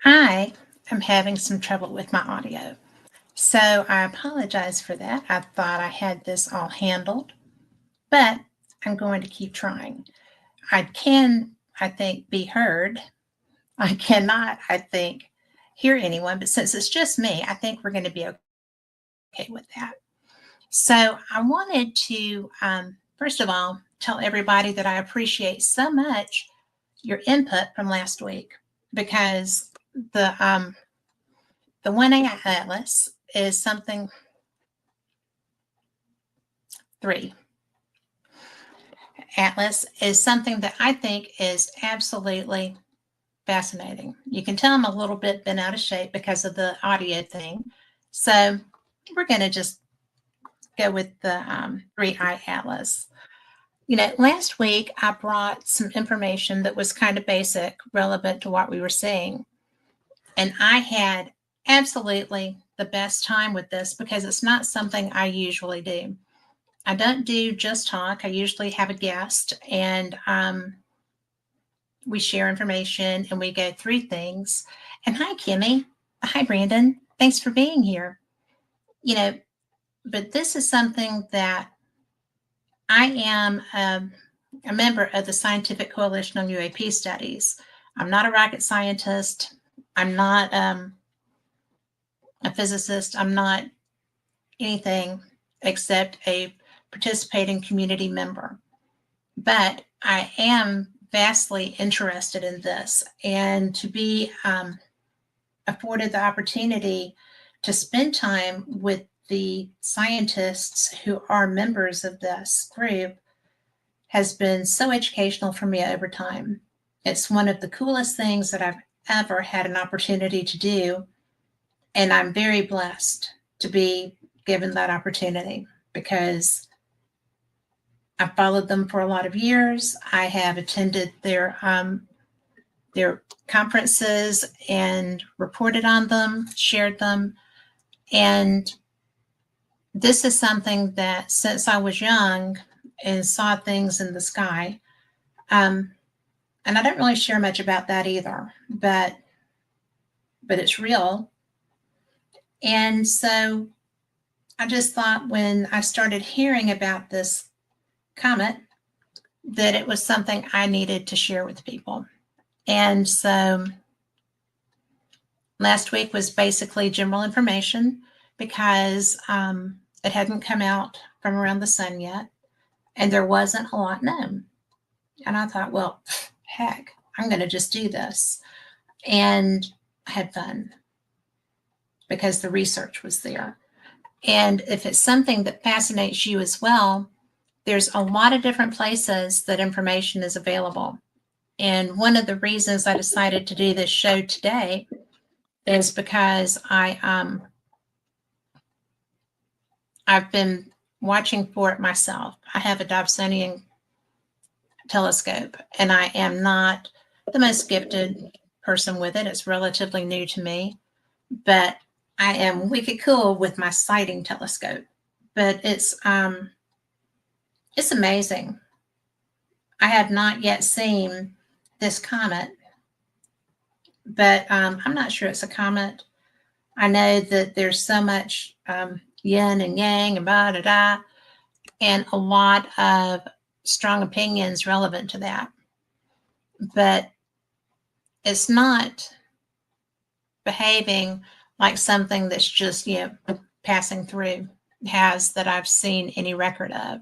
I am having some trouble with my audio. So I apologize for that. I thought I had this all handled, but I'm going to keep trying. I can, I think, be heard. I cannot, I think, hear anyone, but since it's just me, I think we're going to be okay with that. So I wanted to, first of all, tell everybody that I appreciate so much your input from last week because the um, the winning atlas is something. Three, atlas is something that I think is absolutely fascinating. You can tell I'm a little bit bent out of shape because of the audio thing. So we're going to just go with the 3i atlas. Last week I brought some information that was kind of basic, relevant to what we were seeing. And I had absolutely the best time with this because it's not something I usually do. I don't do just talk. I usually have a guest and we share information and we go through things. And hi, Kimmy. Hi, Brandon. Thanks for being here. But this is something that I am a member of the Scientific Coalition on UAP Studies. I'm not a rocket scientist. I'm not a physicist. I'm not anything except a participating community member. But I am vastly interested in this, and to be afforded the opportunity to spend time with the scientists who are members of this group has been so educational for me over time. It's one of the coolest things that I've ever had an opportunity to do, and I'm very blessed to be given that opportunity because I've followed them for a lot of years. I have attended their conferences and reported on them, shared them. And this is something that since I was young and saw things in the sky, and I don't really share much about that either, but it's real. And so I just thought when I started hearing about this comet that it was something I needed to share with people. And so last week was basically general information because it hadn't come out from around the sun yet, and there wasn't a lot known. And I thought, well, heck, I'm going to just do this. And I had fun because the research was there. And if it's something that fascinates you as well, there's a lot of different places that information is available. And one of the reasons I decided to do this show today is because I've been watching for it myself. I have a Dobsonian telescope, and I am not the most gifted person with it. It's relatively new to me, but I am wicked cool with my sighting telescope. But it's amazing. I have not yet seen this comet, but I'm not sure it's a comet. I know that there's so much yin and yang and blah, da, da, and a lot of strong opinions relevant to that. But it's not behaving like something that's just, passing through has that I've seen any record of.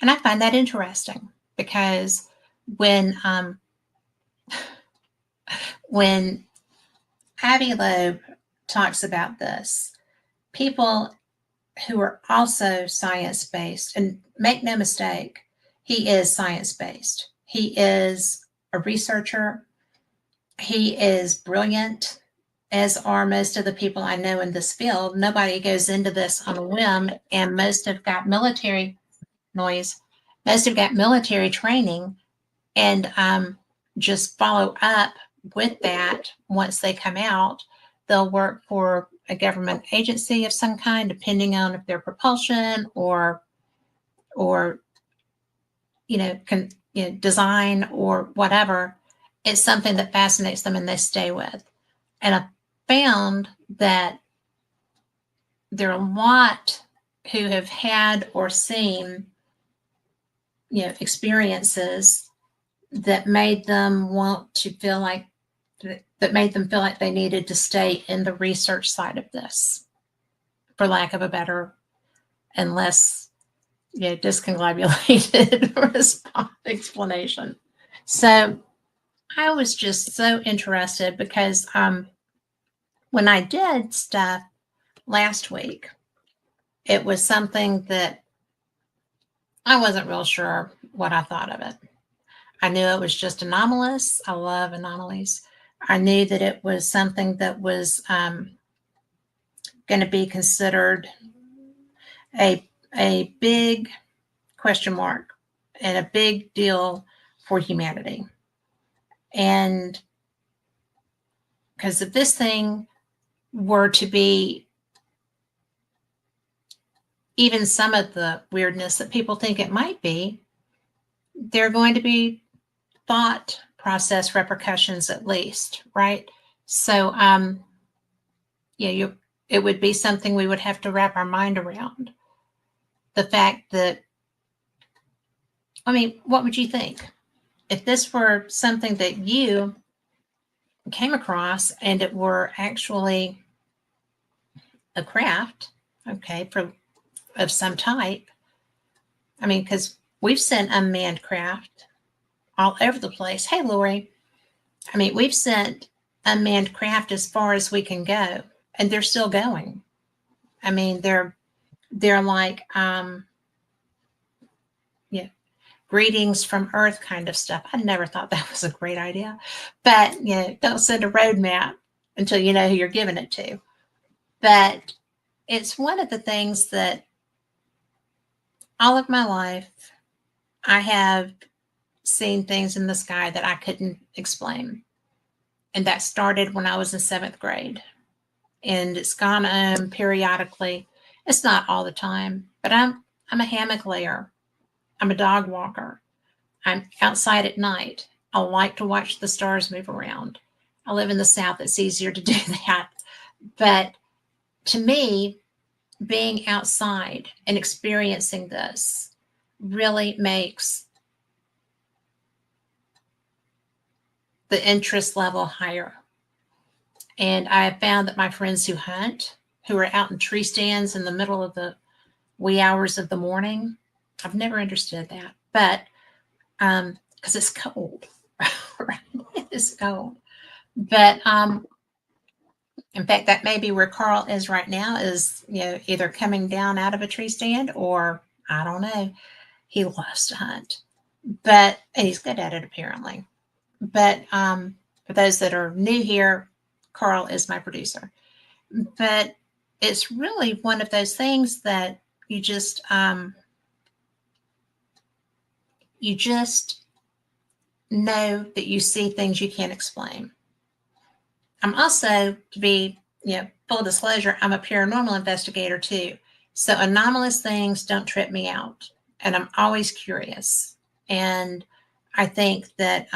And I find that interesting because when Avi Loeb talks about this, people who are also science-based, and make no mistake, he is science-based. He is a researcher. He is brilliant, as are most of the people I know in this field. Nobody goes into this on a whim, and most have got military training and just follow up with that. Once they come out, they'll work for a government agency of some kind, depending on if they're propulsion or design or whatever. It's something that fascinates them and they stay with. And I found that there are a lot who have had or seen, experiences that made them want to feel like that made them feel like they needed to stay in the research side of this, for lack of a better and less discombobulated explanation. So I was just so interested because when I did stuff last week, it was something that I wasn't real sure what I thought of it. I knew it was just anomalous. I love anomalies. I knew that it was something that was going to be considered a big question mark and a big deal for humanity. And because if this thing were to be even some of the weirdness that people think it might be, there are going to be thought process repercussions at least, right? So, it would be something we would have to wrap our mind around. The fact that, what would you think? If this were something that you came across and it were actually a craft, okay, of some type, because we've sent unmanned craft all over the place. Hey, Lori, we've sent unmanned craft as far as we can go, and they're still going. They're like, greetings from Earth kind of stuff. I never thought that was a great idea, but don't send a roadmap until you know who you're giving it to. But it's one of the things that all of my life I have seen things in the sky that I couldn't explain. And that started when I was in 7th grade. And it's gone on periodically. It's not all the time, but I'm a hammock layer. I'm a dog walker. I'm outside at night. I like to watch the stars move around. I live in the South. It's easier to do that. But to me, being outside and experiencing this really makes the interest level higher. And I have found that my friends who hunt, who are out in tree stands in the middle of the wee hours of the morning, I've never understood that. But because it's cold, right? It's cold. But in fact, that may be where Carl is right now, is either coming down out of a tree stand, or I don't know. He loves to hunt, and he's good at it apparently. But for those that are new here, Carl is my producer. But it's really one of those things that you just know that you see things you can't explain. I'm also, to be full disclosure, I'm a paranormal investigator too. So anomalous things don't trip me out, and I'm always curious. And I think that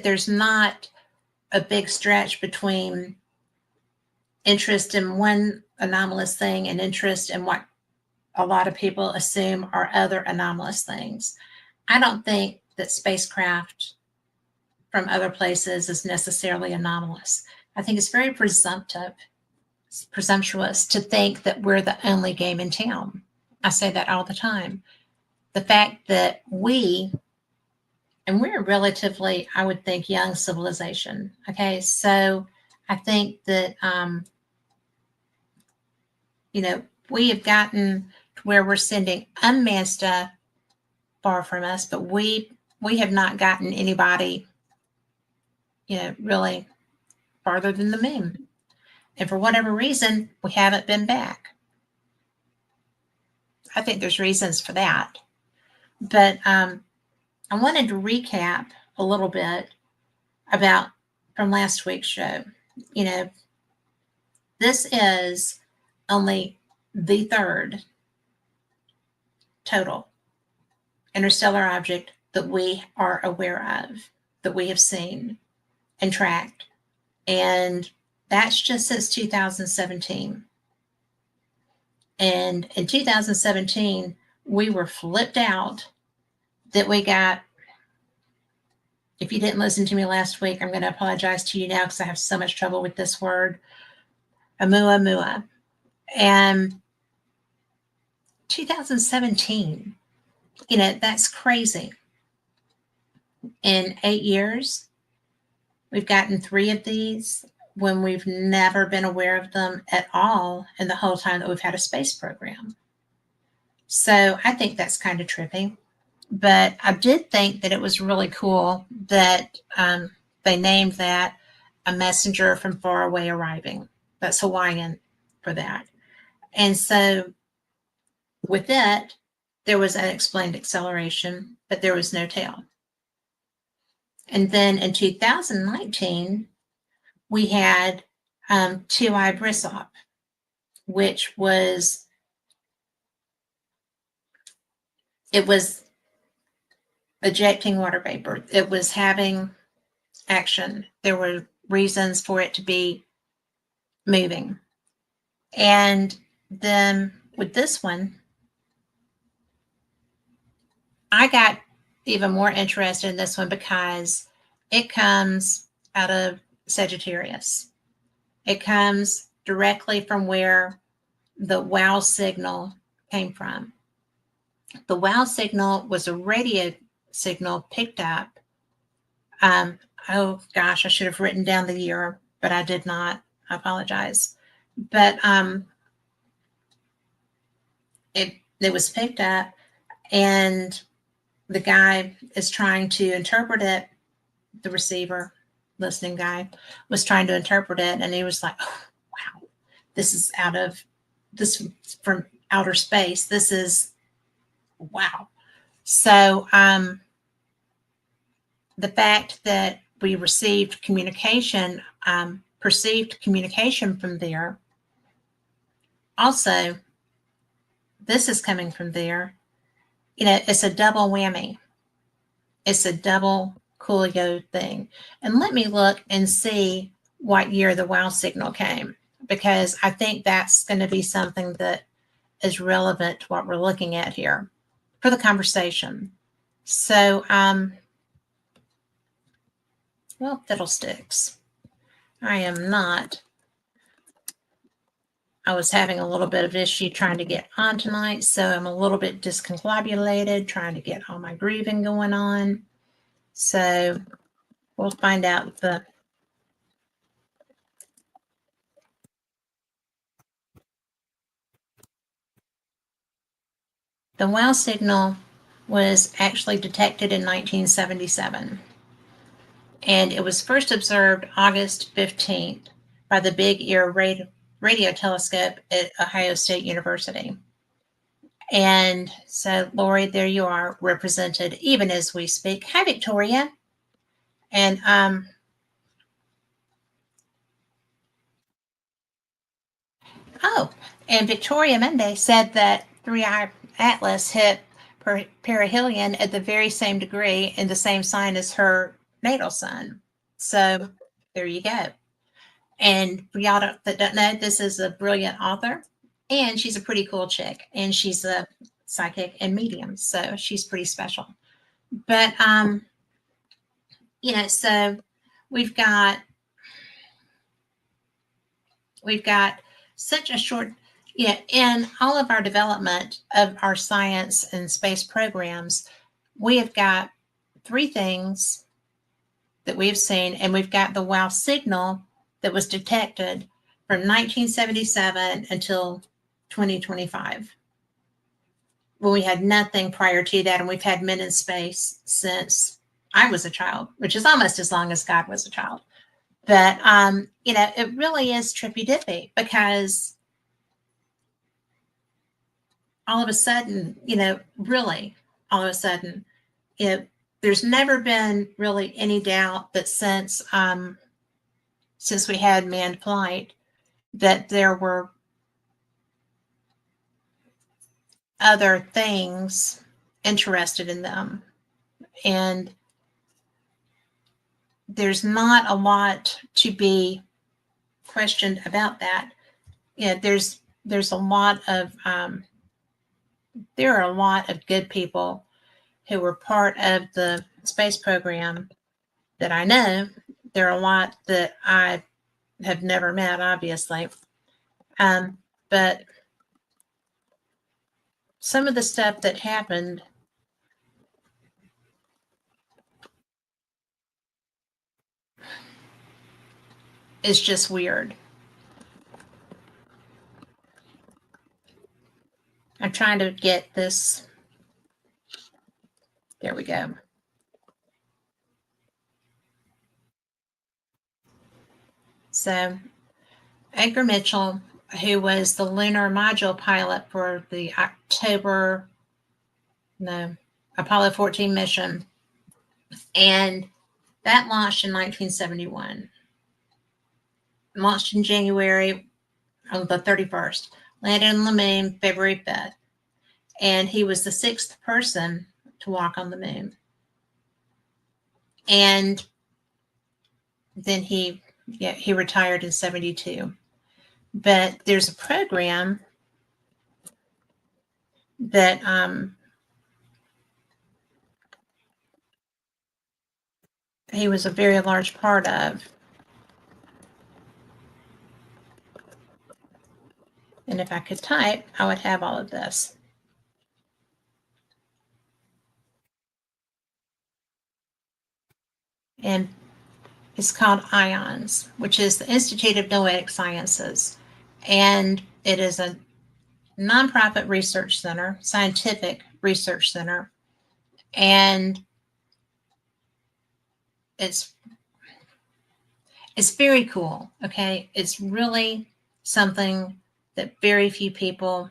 there's not a big stretch between interest in one anomalous thing and interest in what a lot of people assume are other anomalous things. I don't think that spacecraft from other places is necessarily anomalous. I think it's very presumptuous to think that we're the only game in town. I say that all the time. The fact that we're a relatively, I would think, young civilization. Okay, so I think that we have gotten to where we're sending unmanned stuff far from us, but we have not gotten anybody really farther than the moon. And for whatever reason, we haven't been back. I think there's reasons for that. But I wanted to recap a little bit about from last week's show. This is only the third total interstellar object that we are aware of, that we have seen. and tracked. And that's just since 2017. And in 2017, we were flipped out that we got, if you didn't listen to me last week, I'm going to apologize to you now because I have so much trouble with this word, Oumuamua. And 2017, that's crazy. In 8 years, we've gotten 3 of these when we've never been aware of them at all in the whole time that we've had a space program. So I think that's kind of trippy. But I did think that it was really cool that they named that a messenger from far away arriving. That's Hawaiian for that. And so with it, there was unexplained acceleration, but there was no tail. And then in 2019, we had Tu'i Brisop, which was, it was ejecting water vapor. It was having action. There were reasons for it to be moving. And then with this one, I got even more interested in this one because it comes out of Sagittarius. It comes directly from where the WOW signal came from. The WOW signal was a radio signal picked up. Oh gosh, I should have written down the year, but I did not. I apologize. But it was picked up, and the guy is trying to interpret it. The receiver, listening guy, was trying to interpret it, and he was like, oh, wow, this is from outer space. This is wow. So the fact that we received communication, perceived communication from there, also this is coming from there. It's a double whammy. It's a double coolio thing. And let me look and see what year the WOW signal came, because I think that's going to be something that is relevant to what we're looking at here for the conversation. So, well, fiddlesticks. I was having a little bit of issue trying to get on tonight, so I'm a little bit discombobulated, trying to get all my grieving going on. So we'll find out the WOW signal was actually detected in 1977. And it was first observed August 15th by the Big Ear radio telescope at Ohio State University. And so, Lori, there you are, represented even as we speak. Hi, Victoria. And and Victoria Monday said that 3i Atlas hit perihelion at the very same degree in the same sign as her natal sun. So there you go. And for y'all that don't know, this is a brilliant author, and she's a pretty cool chick, and she's a psychic and medium, so she's pretty special. But so we've got such a short, in all of our development of our science and space programs, we have got 3 things that we've seen, and we've got the WOW signal that was detected from 1977 until 2025. When we had nothing prior to that, and we've had men in space since I was a child, which is almost as long as God was a child. But it really is trippy dippy, because all of a sudden, really all of a sudden, there's never been really any doubt that since we had manned flight, that there were other things interested in them. And there's not a lot to be questioned about that. Yeah, there's a lot of there are a lot of good people who were part of the space program that I know. There are a lot that I have never met, obviously. But some of the stuff that happened is just weird. I'm trying to get this. There we go. So Edgar Mitchell, who was the lunar module pilot for the Apollo 14 mission, and that launched in 1971. Launched in January on the 31st, landed on the moon February 5th, and he was the 6th person to walk on the moon. And then he retired in 72. But there's a program that he was a very large part of. And if I could type, I would have all of this. And it's called IONS, which is the Institute of Noetic Sciences. And it is a nonprofit research center, scientific research center. And it's very cool. Okay. It's really something that very few people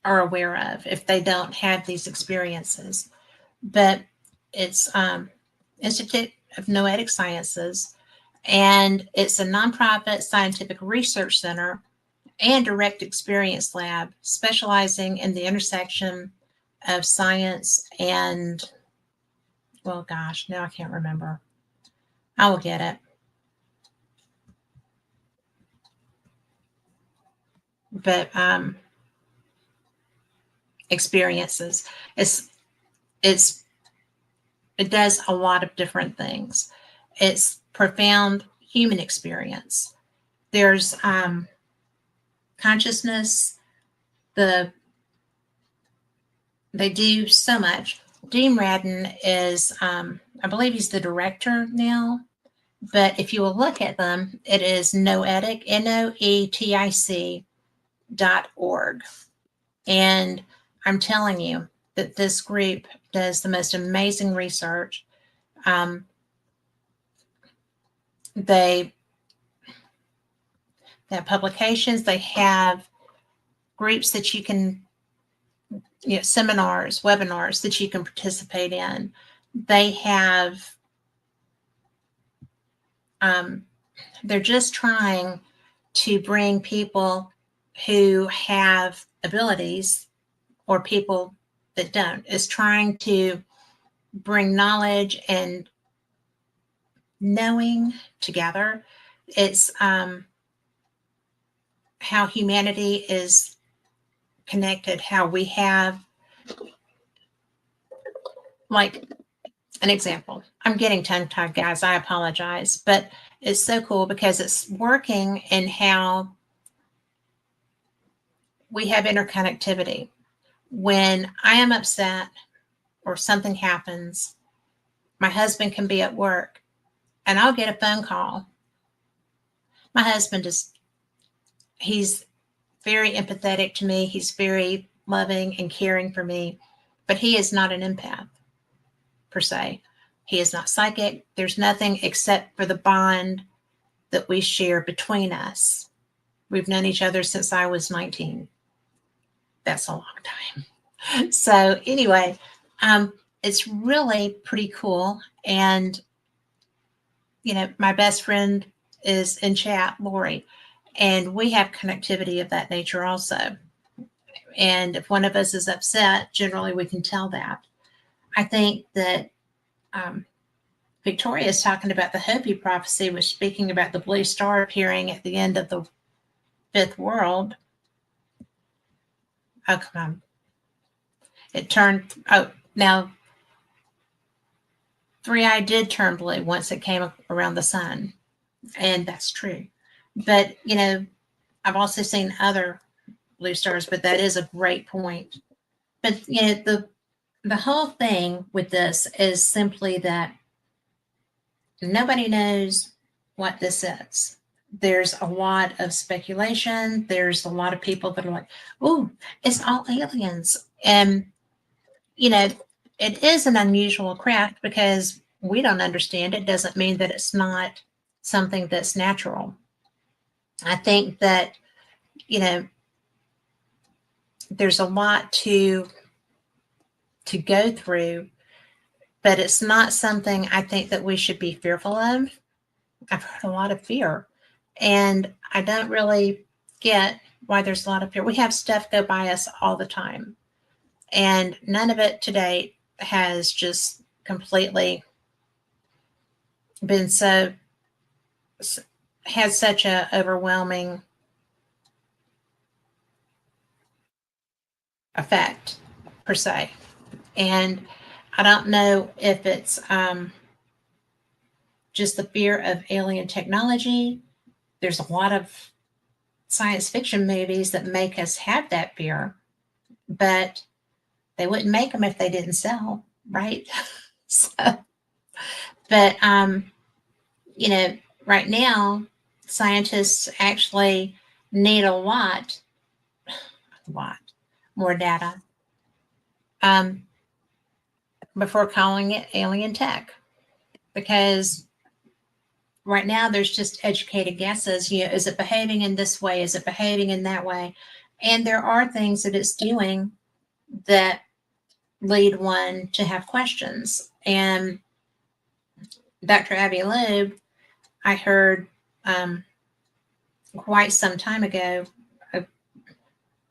are aware of if they don't have these experiences. But it's Institute of Noetic Sciences, and it's a nonprofit scientific research center and direct experience lab specializing in the intersection of science and, well, gosh, now I can't remember. I will get it. But experiences. It does a lot of different things. It's profound human experience. There's consciousness. They do so much. Dean Radin is, I believe he's the director now, but if you will look at them, it is Noetic, NOETIC.org. And I'm telling you that this group does the most amazing research. They have publications, they have groups that you can, seminars, webinars that you can participate in. They have, they're just trying to bring people who have abilities or people that don't. Is trying to bring knowledge and knowing together. It's how humanity is connected, how we have, like, an example. I'm getting tongue-tied, guys. I apologize. But it's so cool because it's working in how we have interconnectivity. When I am upset or something happens, my husband can be at work and I'll get a phone call. My husband he's very empathetic to me. He's very loving and caring for me, but he is not an empath per se. He is not psychic. There's nothing except for the bond that we share between us. We've known each other since I was 19. That's a long time. So anyway, it's really pretty cool. And, my best friend is in chat, Lori, and we have connectivity of that nature also. And if one of us is upset, generally we can tell that. I think that Victoria is talking about the Hopi prophecy, was speaking about the blue star appearing at the end of the fifth world. Oh, come on. It turned, now 3i did turn blue once it came around the sun. And that's true. But, I've also seen other blue stars, but that is a great point. But, the whole thing with this is simply that nobody knows what this is. There's a lot of speculation. There's a lot of people that are like, oh, it's all aliens. And, it is an unusual craft because we don't understand it. Doesn't mean that it's not something that's natural. I think that, there's a lot to go through, but it's not something I think that we should be fearful of. I've heard a lot of fear, and I don't really get why there's a lot of fear. We have stuff go by us all the time, and none of it to date has just completely been has such a overwhelming effect per se. And I don't know if it's just the fear of alien technology. There's a lot of science fiction movies that make us have that fear, but they wouldn't make them if they didn't sell, right? So, but right now, scientists actually need a lot more data before calling it alien tech, because right now there's just educated guesses. Is it behaving in this way? Is it behaving in that way? And there are things that it's doing that lead one to have questions. And Dr. Avi Loeb, I heard quite some time ago,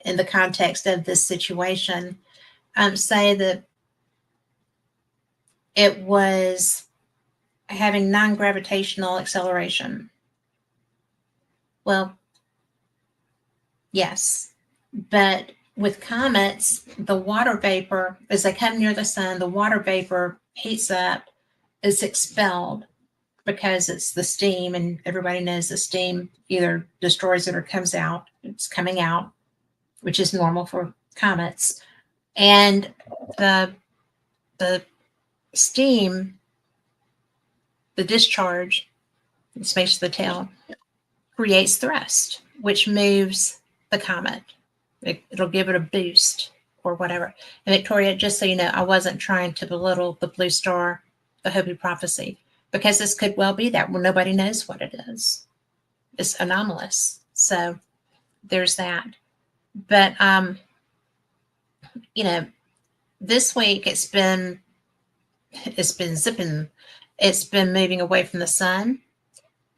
in the context of this situation, say that it was having non-gravitational acceleration. Well, yes, but with comets, the water vapor, as they come near the sun, the water vapor heats up, is expelled because it's the steam, and everybody knows the steam either destroys it or comes out. It's coming out, which is normal for comets. And the steam, the discharge, in space of the tail, creates thrust, which moves the comet. It'll give it a boost or whatever. And Victoria, just so you know, I wasn't trying to belittle the blue star, the Hopi prophecy, because this could well be that. Well, nobody knows what it is. It's anomalous. So there's that. But this week it's been zipping. It's been moving away from the sun,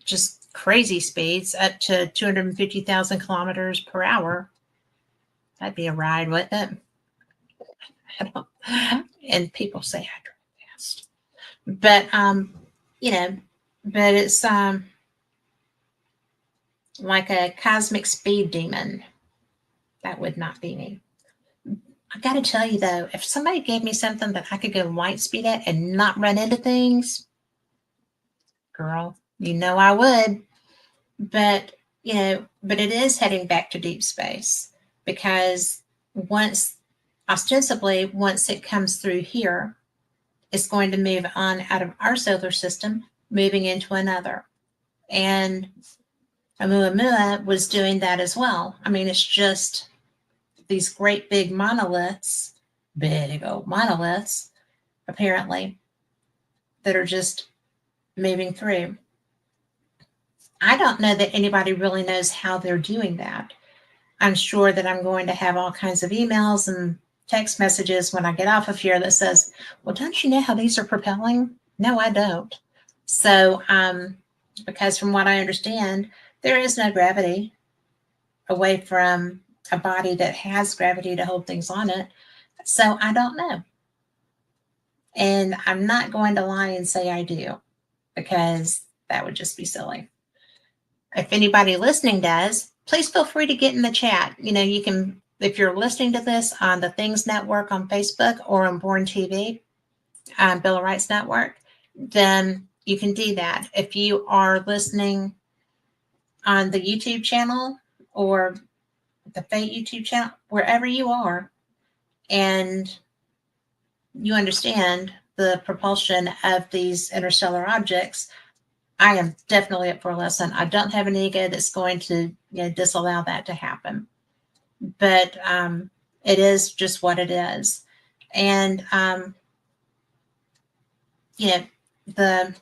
just crazy speeds, up to 250,000 kilometers per hour. That'd be a ride, wouldn't it? And people say I drive fast, but but it's like a cosmic speed demon. That would not be me. I got to tell you though, if somebody gave me something that I could go light speed at and not run into things, girl, I would. But but it is heading back to deep space, because ostensibly once it comes through here, it's going to move on out of our solar system, moving into another. And Oumuamua was doing that as well. I mean, it's just these great big monoliths, big old monoliths, apparently, that are just moving through. I don't know that anybody really knows how they're doing that. I'm sure that I'm going to have all kinds of emails and text messages when I get off of here that says, well, don't you know how these are propelling? No, I don't. So, because from what I understand, there is no gravity away from a body that has gravity to hold things on it. So I don't know. And I'm not going to lie and say I do, because that would just be silly. If anybody listening does, please feel free to get in the chat. You can, if you're listening to this on the Things Network on Facebook or on Born TV, Bill of Rights Network, then you can do that. If you are listening on the YouTube channel or the Fate YouTube channel, wherever you are, and you understand the propulsion of these interstellar objects, I am definitely up for a lesson. I don't have an ego that's going to disallow that to happen. But it is just what it is. And, the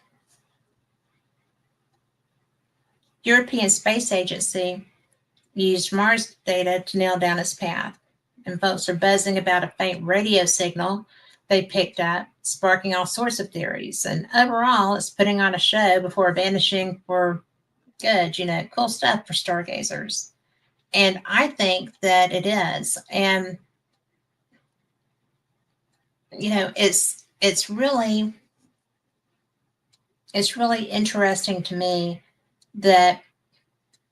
European Space Agency used Mars data to nail down its path. And folks are buzzing about a faint radio signal they picked up, sparking all sorts of theories. And overall, it's putting on a show before vanishing for good, cool stuff for stargazers. And I think that it is. And, it's really interesting to me that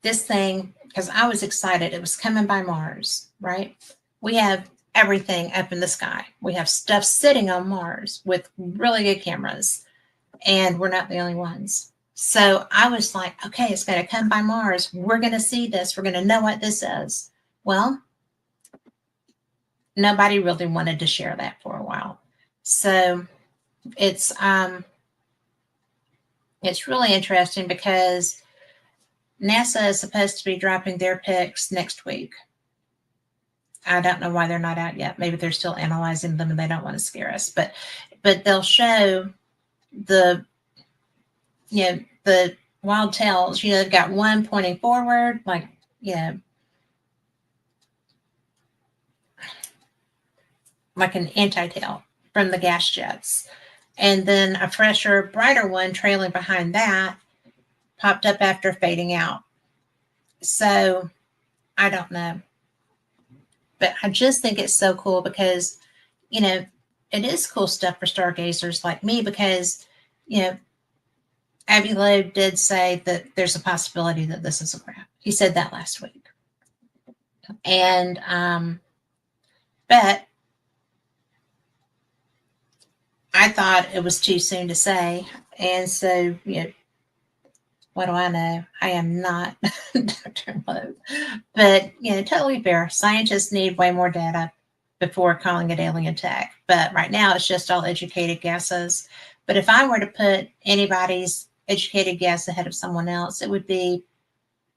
this thing, because I was excited, it was coming by Mars, right? We have everything up in the sky. We have stuff sitting on Mars with really good cameras, and we're not the only ones. So I was like, okay, it's going to come by Mars. We're going to see this. We're going to know what this is. Well, nobody really wanted to share that for a while. So it's really interesting because NASA is supposed to be dropping their pics next week. I don't know why they're not out yet. Maybe they're still analyzing them and they don't want to scare us. But they'll show the wild tails. They've got one pointing forward, like an anti-tail from the gas jets, and then a fresher, brighter one trailing behind that popped up after fading out. So I don't know. But I just think it's so cool because, it is cool stuff for stargazers like me because, Avi Loeb did say that there's a possibility that this is a craft. He said that last week. And, but I thought it was too soon to say. And so, what do I know? I am not Dr. Loeb. But, totally fair. Scientists need way more data before calling it alien tech. But right now, it's just all educated guesses. But if I were to put anybody's educated guess ahead of someone else, it would be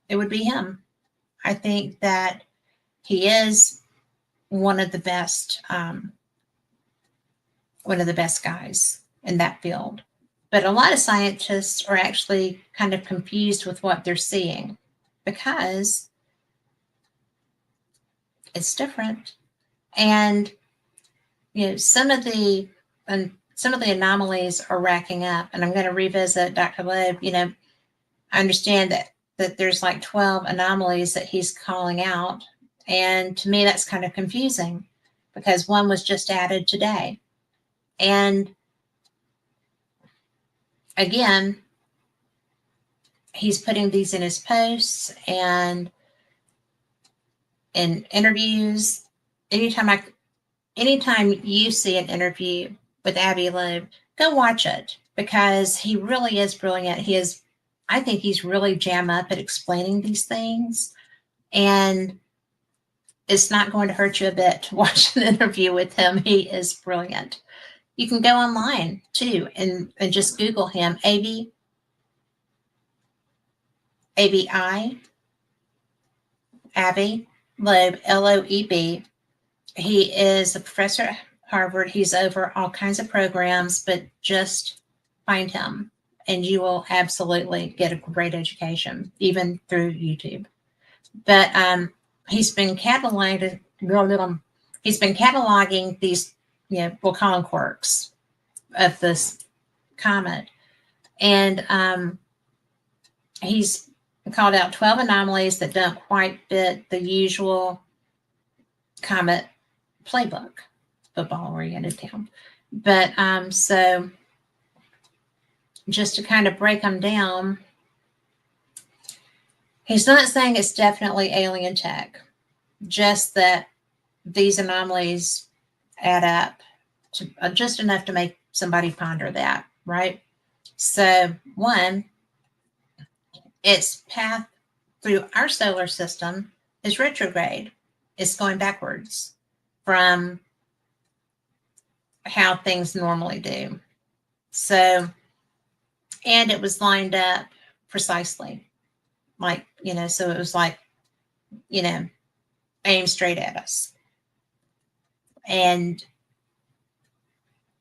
him. I think that he is one of the best guys in that field. But a lot of scientists are actually kind of confused with what they're seeing because it's different. And, some of the anomalies are racking up. And I'm going to revisit Dr. Loeb. I understand that there's like 12 anomalies that he's calling out. And to me, that's kind of confusing because one was just added today. And again, he's putting these in his posts and in interviews. Anytime you see an interview with Avi Loeb, go watch it because he really is brilliant. I think he's really jam up at explaining these things, and it's not going to hurt you a bit to watch an interview with him. He is brilliant. You can go online too and just Google him, Avi Loeb, Loeb. He is a professor at Harvard. He's over all kinds of programs, but just find him and you will absolutely get a great education, even through YouTube. But he's been cataloging these, we'll call them quirks of this comet. And he's called out 12 anomalies that don't quite fit the usual comet playbook, football-oriented town. But so just to kind of break them down, he's not saying it's definitely alien tech, just that these anomalies add up to just enough to make somebody ponder that, right? So, one, its path through our solar system is retrograde. It's going backwards from how things normally do. So, and it was lined up precisely. Like, so it was like, aimed straight at us. And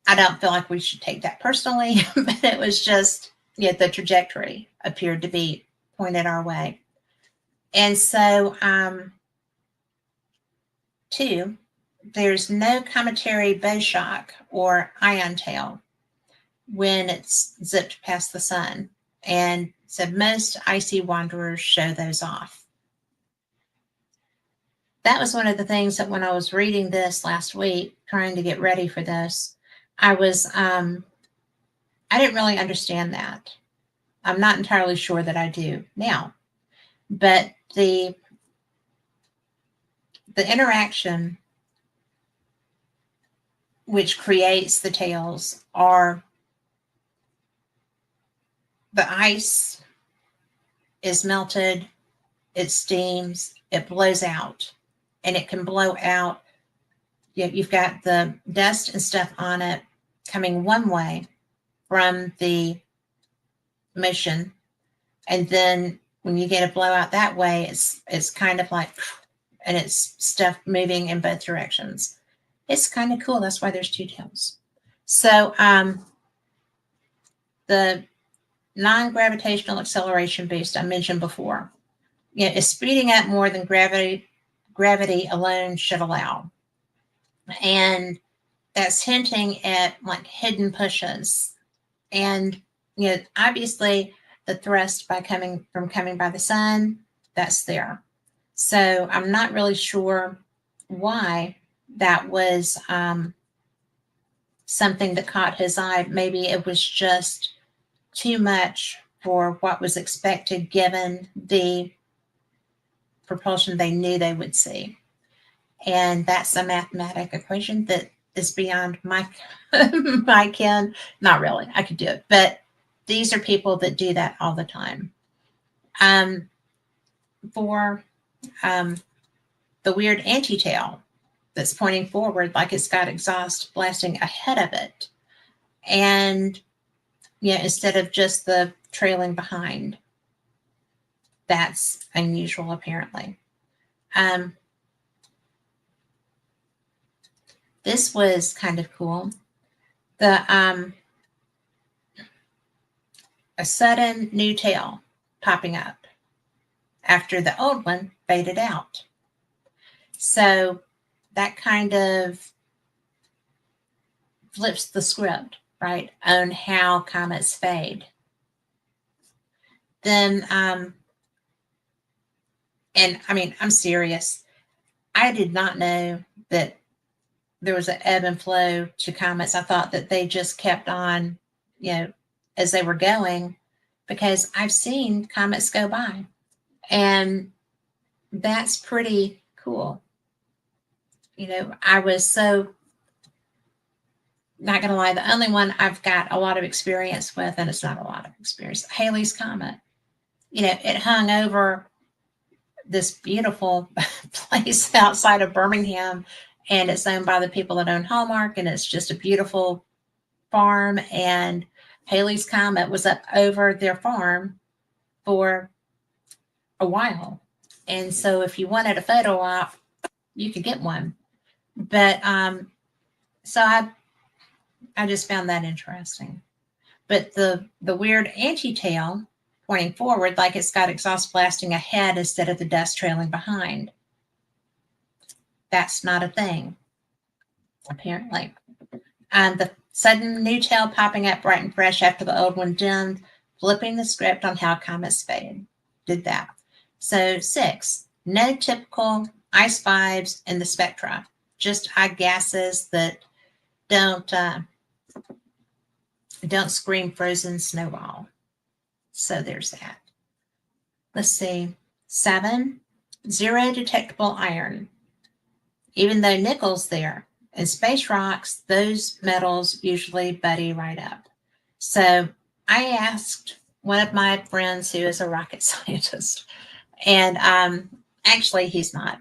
I don't feel like we should take that personally, but it was just, the trajectory appeared to be pointed our way. And so, two, there's no cometary bow shock or ion tail when it's zipped past the sun. And so most icy wanderers show those off. That was one of the things that when I was reading this last week, trying to get ready for this, I didn't really understand that. I'm not entirely sure that I do now, but the interaction which creates the tails are the ice is melted, it steams, it blows out, and it can blow out. You've got the dust and stuff on it coming one way from the motion, and then when you get a blowout that way, it's kind of like, and it's stuff moving in both directions. It's kind of cool. That's why there's two tails. So the non-gravitational acceleration boost I mentioned before, is speeding up more than gravity alone should allow. And that's hinting at like hidden pushes. And, obviously the thrust coming by the sun, that's there. So I'm not really sure why that was something that caught his eye. Maybe it was just too much for what was expected given the propulsion they knew they would see. And that's a mathematical equation that is beyond my ken. Not really. I could do it. But these are people that do that all the time. For the weird anti-tail that's pointing forward like it's got exhaust blasting ahead of it. And, instead of just the trailing behind. That's unusual, apparently. This was kind of cool. A sudden new tail popping up after the old one faded out. So that kind of flips the script, right, on how comets fade. Then, and I mean, I'm serious. I did not know that there was an ebb and flow to comets. I thought that they just kept on, as they were going, because I've seen comets go by, and that's pretty cool. I was so, not going to lie, the only one I've got a lot of experience with, and it's not a lot of experience, Halley's Comet. It hung over this beautiful place outside of Birmingham, and it's owned by the people that own Hallmark, and it's just a beautiful farm. And Halley's Comet was up over their farm for a while. And so if you wanted a photo op, you could get one. But so I just found that interesting. But the weird anti-tail pointing forward like it's got exhaust blasting ahead instead of the dust trailing behind. That's not a thing, apparently. The sudden new tail popping up bright and fresh after the old one dimmed, flipping the script on how comets fade. Did that. So 6, no typical ice vibes in the spectra, just high gases that don't Don't scream frozen snowball. So there's that. Let's see. 7, zero detectable iron. Even though nickel's there. In space rocks, those metals usually buddy right up. So I asked one of my friends who is a rocket scientist, and actually he's not.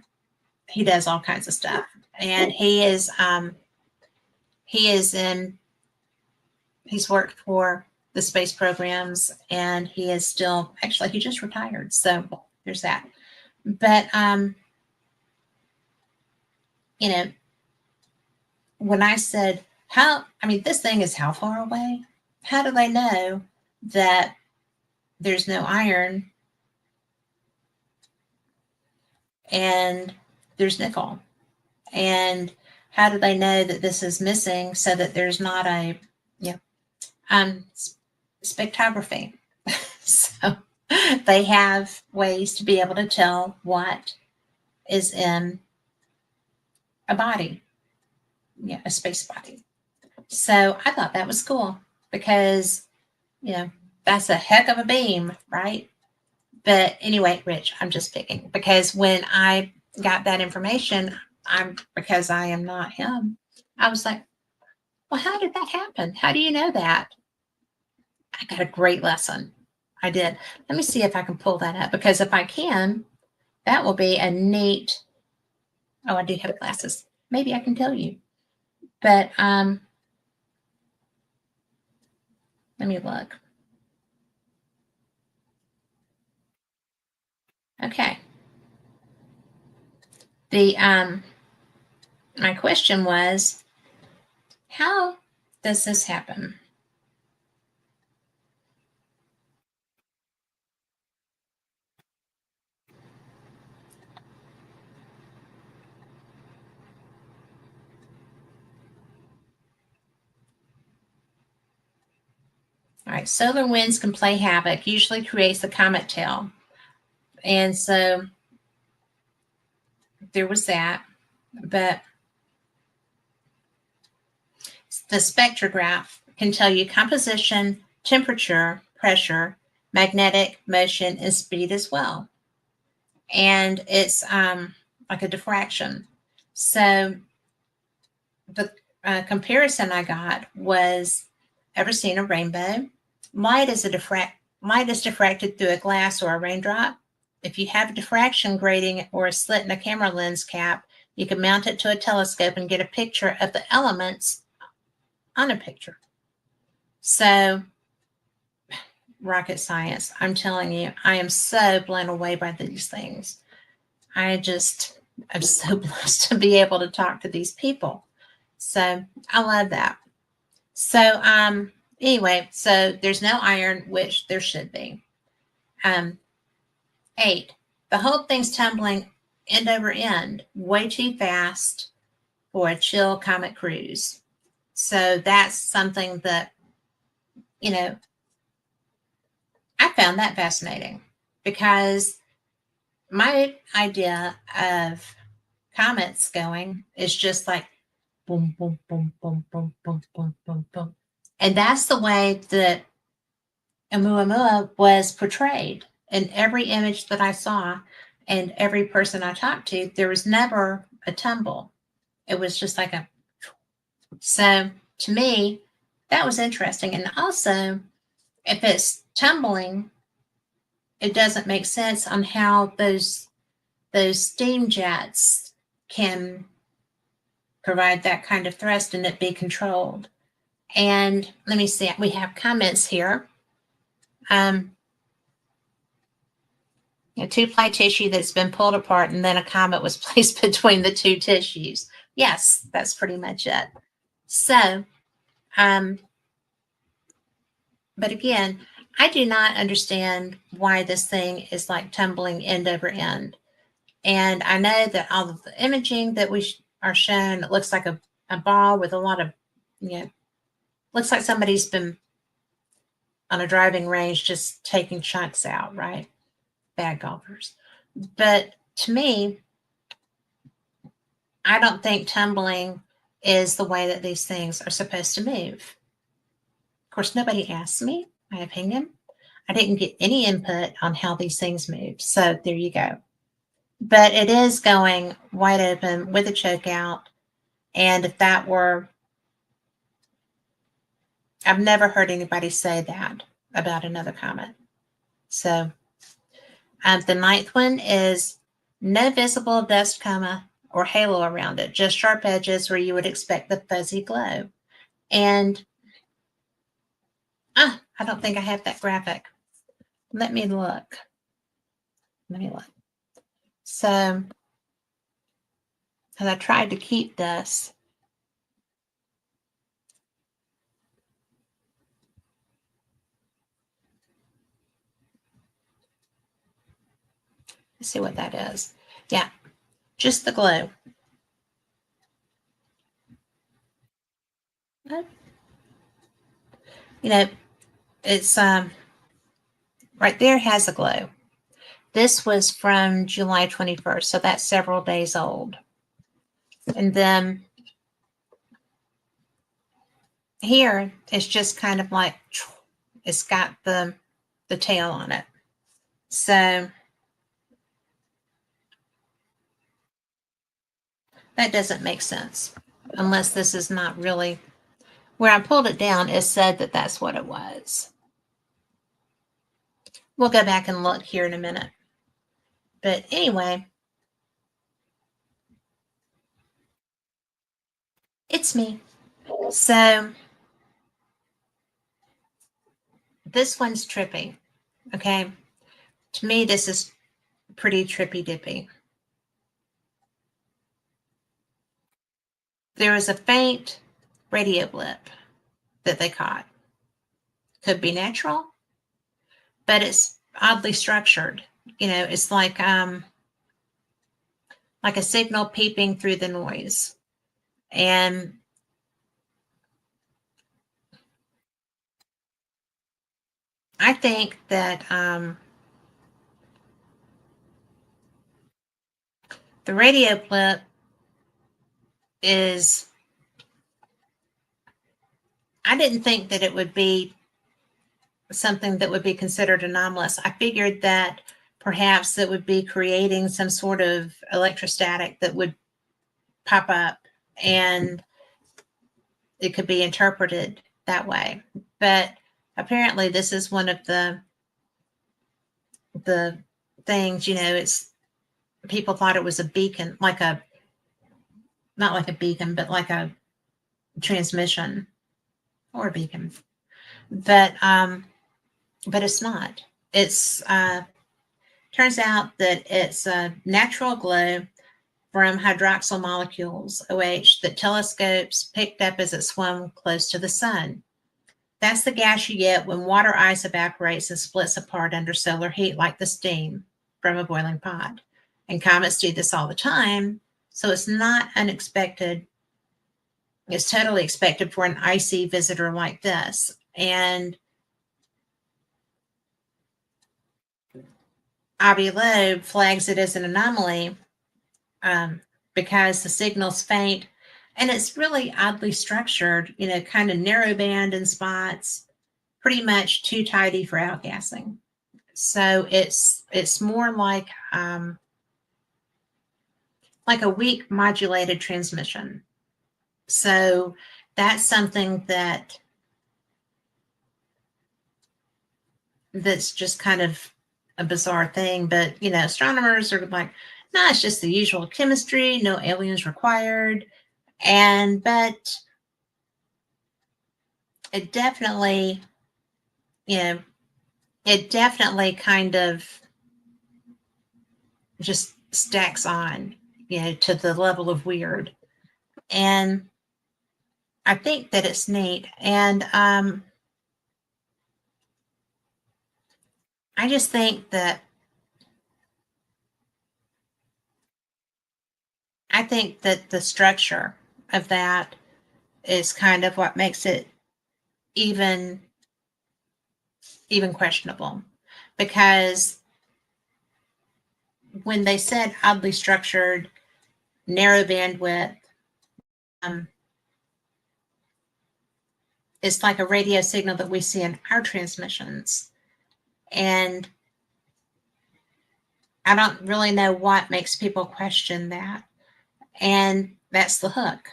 He does all kinds of stuff, and he is in. He's worked for the space programs, and he is still actually he just retired. So there's that. But you know, when I said how, I mean, this thing is how far away? How do they know that there's no iron and there's nickel? And how do they know that this is missing so that there's not a, you know, spectrography? So they have ways to be able to tell what is in a body, yeah, a space body. So I thought that was cool because, you know, that's a heck of a beam, right? But anyway, Rich, I'm just picking because when I got that information, because I am not him, I was like, well, how did that happen? How do you know that? I got a great lesson. I did. Let me see if I can pull that up because if I can, that will be a neat. Oh, I do have glasses. Maybe I can tell you. But let me look. Okay. The my question was, how does this happen? All right, solar winds can play havoc, usually creates the comet tail. And so there was that. But the spectrograph can tell you composition, temperature, pressure, magnetic motion, and speed as well. And it's like a diffraction. So the comparison I got was, ever seen a rainbow? Light is diffracted through a glass or a raindrop. If you have a diffraction grating or a slit in a camera lens cap, you can mount it to a telescope and get a picture of the elements on a picture. So, rocket science, I'm telling you, I am so blown away by these things. I'm so blessed to be able to talk to these people. So, I love that. So, anyway, so there's no iron, which there should be. 8, the whole thing's tumbling end over end, way too fast for a chill comet cruise. So that's something that, you know, I found that fascinating because my idea of comets going is just like boom, boom, boom, boom, boom, boom, boom, boom, boom. And that's the way that Oumuamua was portrayed in every image that I saw and every person I talked to. There was never a tumble. It was just like a. So to me, that was interesting. And also, if it's tumbling, it doesn't make sense on how those steam jets can provide that kind of thrust and it be controlled. And let me see, we have comments here. A two-ply tissue that's been pulled apart and then a comet was placed between the two tissues. Yes, that's pretty much it. So, but again, I do not understand why this thing is like tumbling end over end. And I know that all of the imaging that we are shown, it looks like a ball with a lot of, you know, looks like somebody's been on a driving range just taking shots out, right? Bad golfers. But to me, I don't think tumbling is the way that these things are supposed to move. course, nobody asked me my opinion. I didn't get any input on how these things move. So there you go. But it is going wide open with a choke out. And if that were, I've never heard anybody say that about another comet. So the ninth one is no visible dust coma or halo around it, just sharp edges where you would expect the fuzzy glow. And I don't think I have that graphic. Let me look. So, because I tried to keep this. Let's see what that is. Yeah, just the glow. You know, it's right there has a glow. This was from July 21st, so that's several days old. And then here it's just kind of like it's got the tail on it. So that doesn't make sense unless this is not really where I pulled it down. It said that that's what it was. We'll go back and look here in a minute. But anyway, it's me. So this one's trippy. Okay. To me, this is pretty trippy dippy. There was a faint radio blip that they caught. Could be natural, but it's oddly structured. You know, it's like a signal peeping through the noise. And I think that the radio blip is, I didn't think that it would be something that would be considered anomalous. I figured that perhaps it would be creating some sort of electrostatic that would pop up and it could be interpreted that way. But apparently this is one of the things, you know, it's people thought it was a beacon, like a, not like a beacon, but like a transmission or a beacon. But it's not. It's turns out that it's a natural glow from hydroxyl molecules, OH, that telescopes picked up as it swam close to the sun. That's the gas you get when water ice evaporates and splits apart under solar heat, like the steam from a boiling pot. And comets do this all the time, so it's not unexpected. It's totally expected for an icy visitor like this. And Avi Loeb flags it as an anomaly because the signal's faint and it's really oddly structured, you know, kind of narrow band in spots, pretty much too tidy for outgassing. So it's more like a weak modulated transmission. So that's something that's just kind of a bizarre thing. But, you know, astronomers are like, no, it's just the usual chemistry, no aliens required. But it definitely, you know, it definitely kind of just stacks on, you know, to the level of weird. And I think that it's neat. And I just think that the structure of that is kind of what makes it even questionable, because when they said oddly structured, narrow bandwidth, it's like a radio signal that we see in our transmissions. And I don't really know what makes people question that. And that's the hook.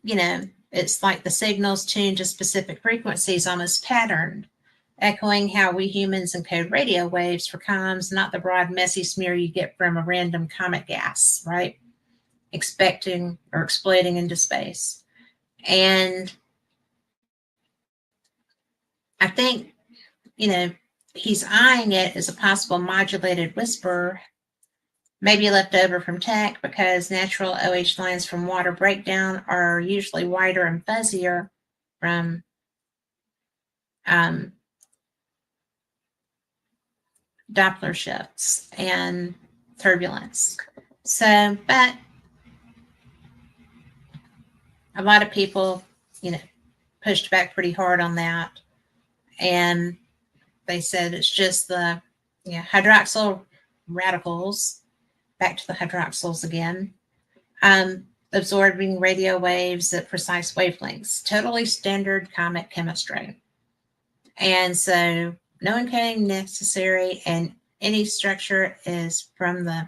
You know, it's like the signals tuned to specific frequencies, almost patterned, echoing how we humans encode radio waves for comms, not the broad, messy smear you get from a random comet gas, right? Expecting or exploding into space. And I think, you know, he's eyeing it as a possible modulated whisper, maybe left over from tech, because natural OH lines from water breakdown are usually whiter and fuzzier from Doppler shifts and turbulence. So, but a lot of people, you know, pushed back pretty hard on that. And they said it's just the hydroxyl radicals, back to the hydroxyls again, absorbing radio waves at precise wavelengths, totally standard comet chemistry. And so no encoding necessary, and any structure is from the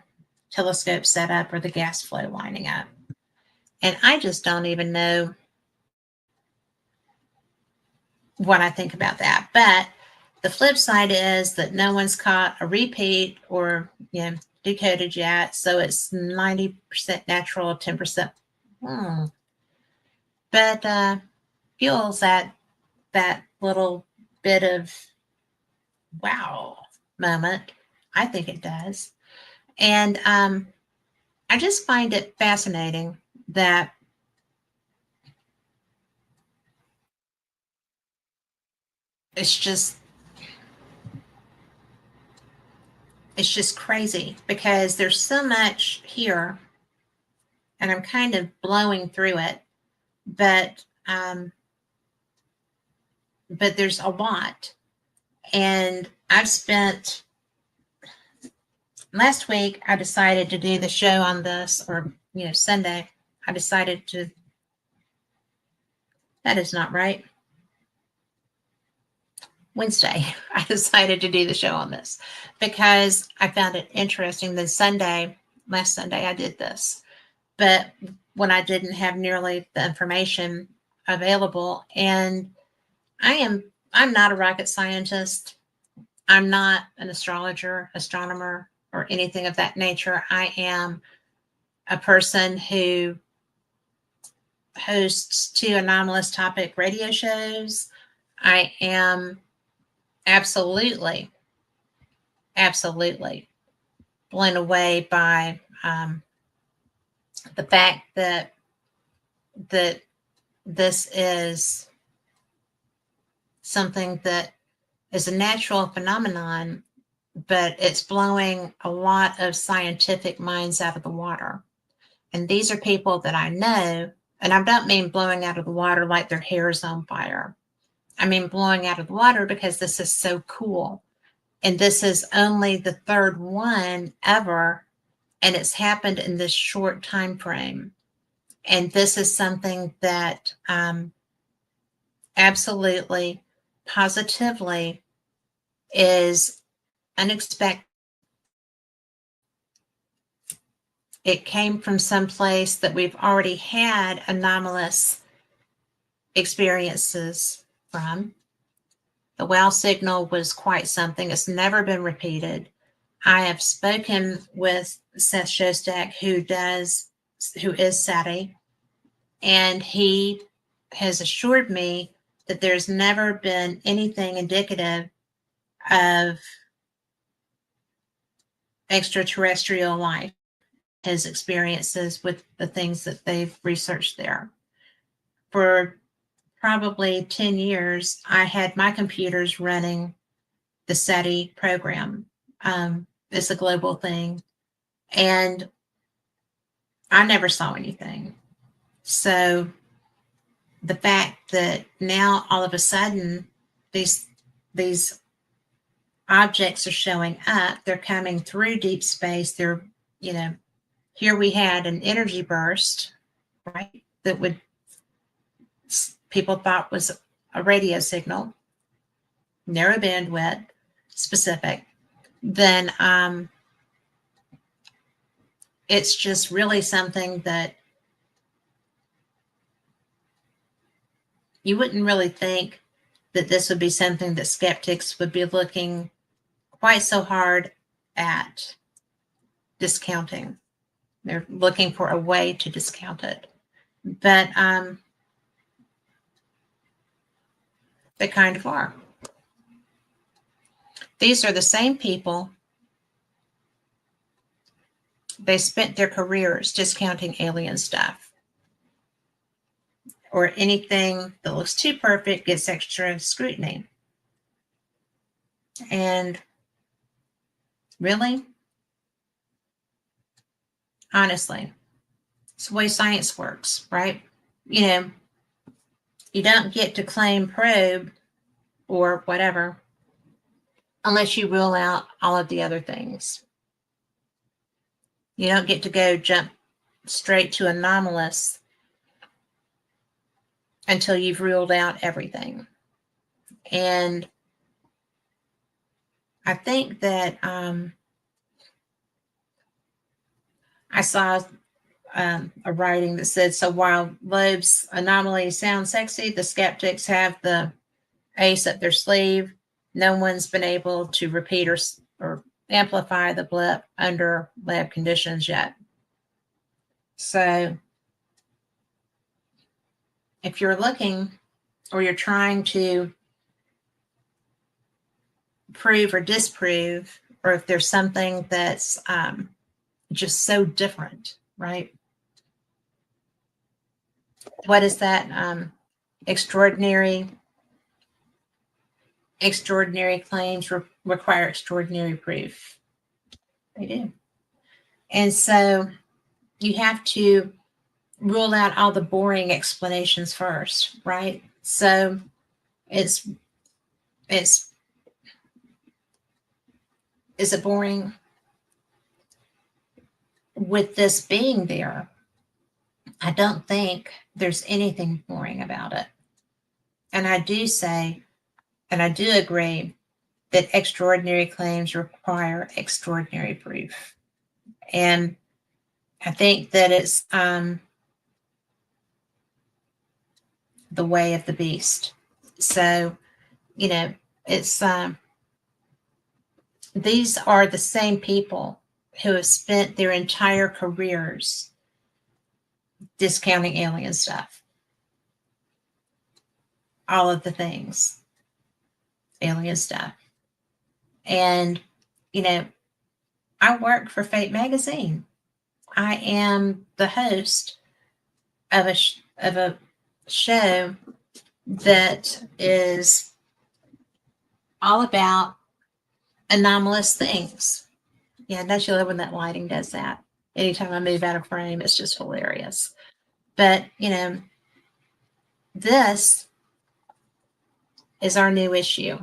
telescope setup or the gas flow lining up. And I just don't even know what I think about that. But the flip side is that no one's caught a repeat or, you know, decoded yet. So it's 90% natural, 10%. But fuels that little bit of wow moment. I think it does. And I just find it fascinating that it's just crazy, because there's so much here and I'm kind of blowing through it, but there's a lot. And I've spent last week, I decided to do the show on this, or, you know, Sunday, I decided to, that is not right. Wednesday, I decided to do the show on this because I found it interesting. Then last Sunday, I did this, but when I didn't have nearly the information available, and I'm not a rocket scientist. I'm not an astrologer, astronomer, or anything of that nature. I am a person who hosts 2 anomalous topic radio shows. I am absolutely blown away by the fact that this is something that is a natural phenomenon, but it's blowing a lot of scientific minds out of the water. And these are people that I know, and I don't mean blowing out of the water like their hair is on fire. I mean blowing out of the water because this is so cool. And this is only the 3rd one ever, and it's happened in this short time frame. And this is something that absolutely, positively is unexpected. It came from some place that we've already had anomalous experiences from. The WOW signal was quite something. It's never been repeated. I have spoken with Seth Shostak, who is SETI, and he has assured me that there's never been anything indicative of extraterrestrial life, his experiences with the things that they've researched there. For probably 10 years, I had my computers running the SETI program. It's a global thing. And I never saw anything. So the fact that now all of a sudden these objects are showing up, they're coming through deep space. They're, you know, here we had an energy burst, right? That people thought was a radio signal, narrow bandwidth, specific, then it's just really something that you wouldn't really think that this would be something that skeptics would be looking quite so hard at discounting. They're looking for a way to discount it. But they kind of are. These are the same people. They spent their careers discounting alien stuff. Or anything that looks too perfect gets extra scrutiny. And really, honestly, it's the way science works, right? You know, you don't get to claim probe or whatever unless you rule out all of the other things. You don't get to go jump straight to anomalous until you've ruled out everything. And I think that I saw a writing that said, so while Loeb's anomaly sounds sexy, the skeptics have the ace up their sleeve. No one's been able to repeat or amplify the blip under lab conditions yet. So if you're looking or you're trying to prove or disprove, or if there's something that's just so different, right? What is that? Extraordinary claims require extraordinary proof. They do. And so you have to rule out all the boring explanations first, right? So is it boring? With this being there, I don't think there's anything boring about it. And I do say, and I do agree, that extraordinary claims require extraordinary proof. And I think that it's the way of the beast. So, you know, it's these are the same people who have spent their entire careers discounting alien stuff. All of the things, alien stuff. And, you know, I work for Fate Magazine. I am the host of a show that is all about anomalous things. Yeah, don't you love when that lighting does that? Anytime I move out of frame, it's just hilarious. But, you know, this is our new issue.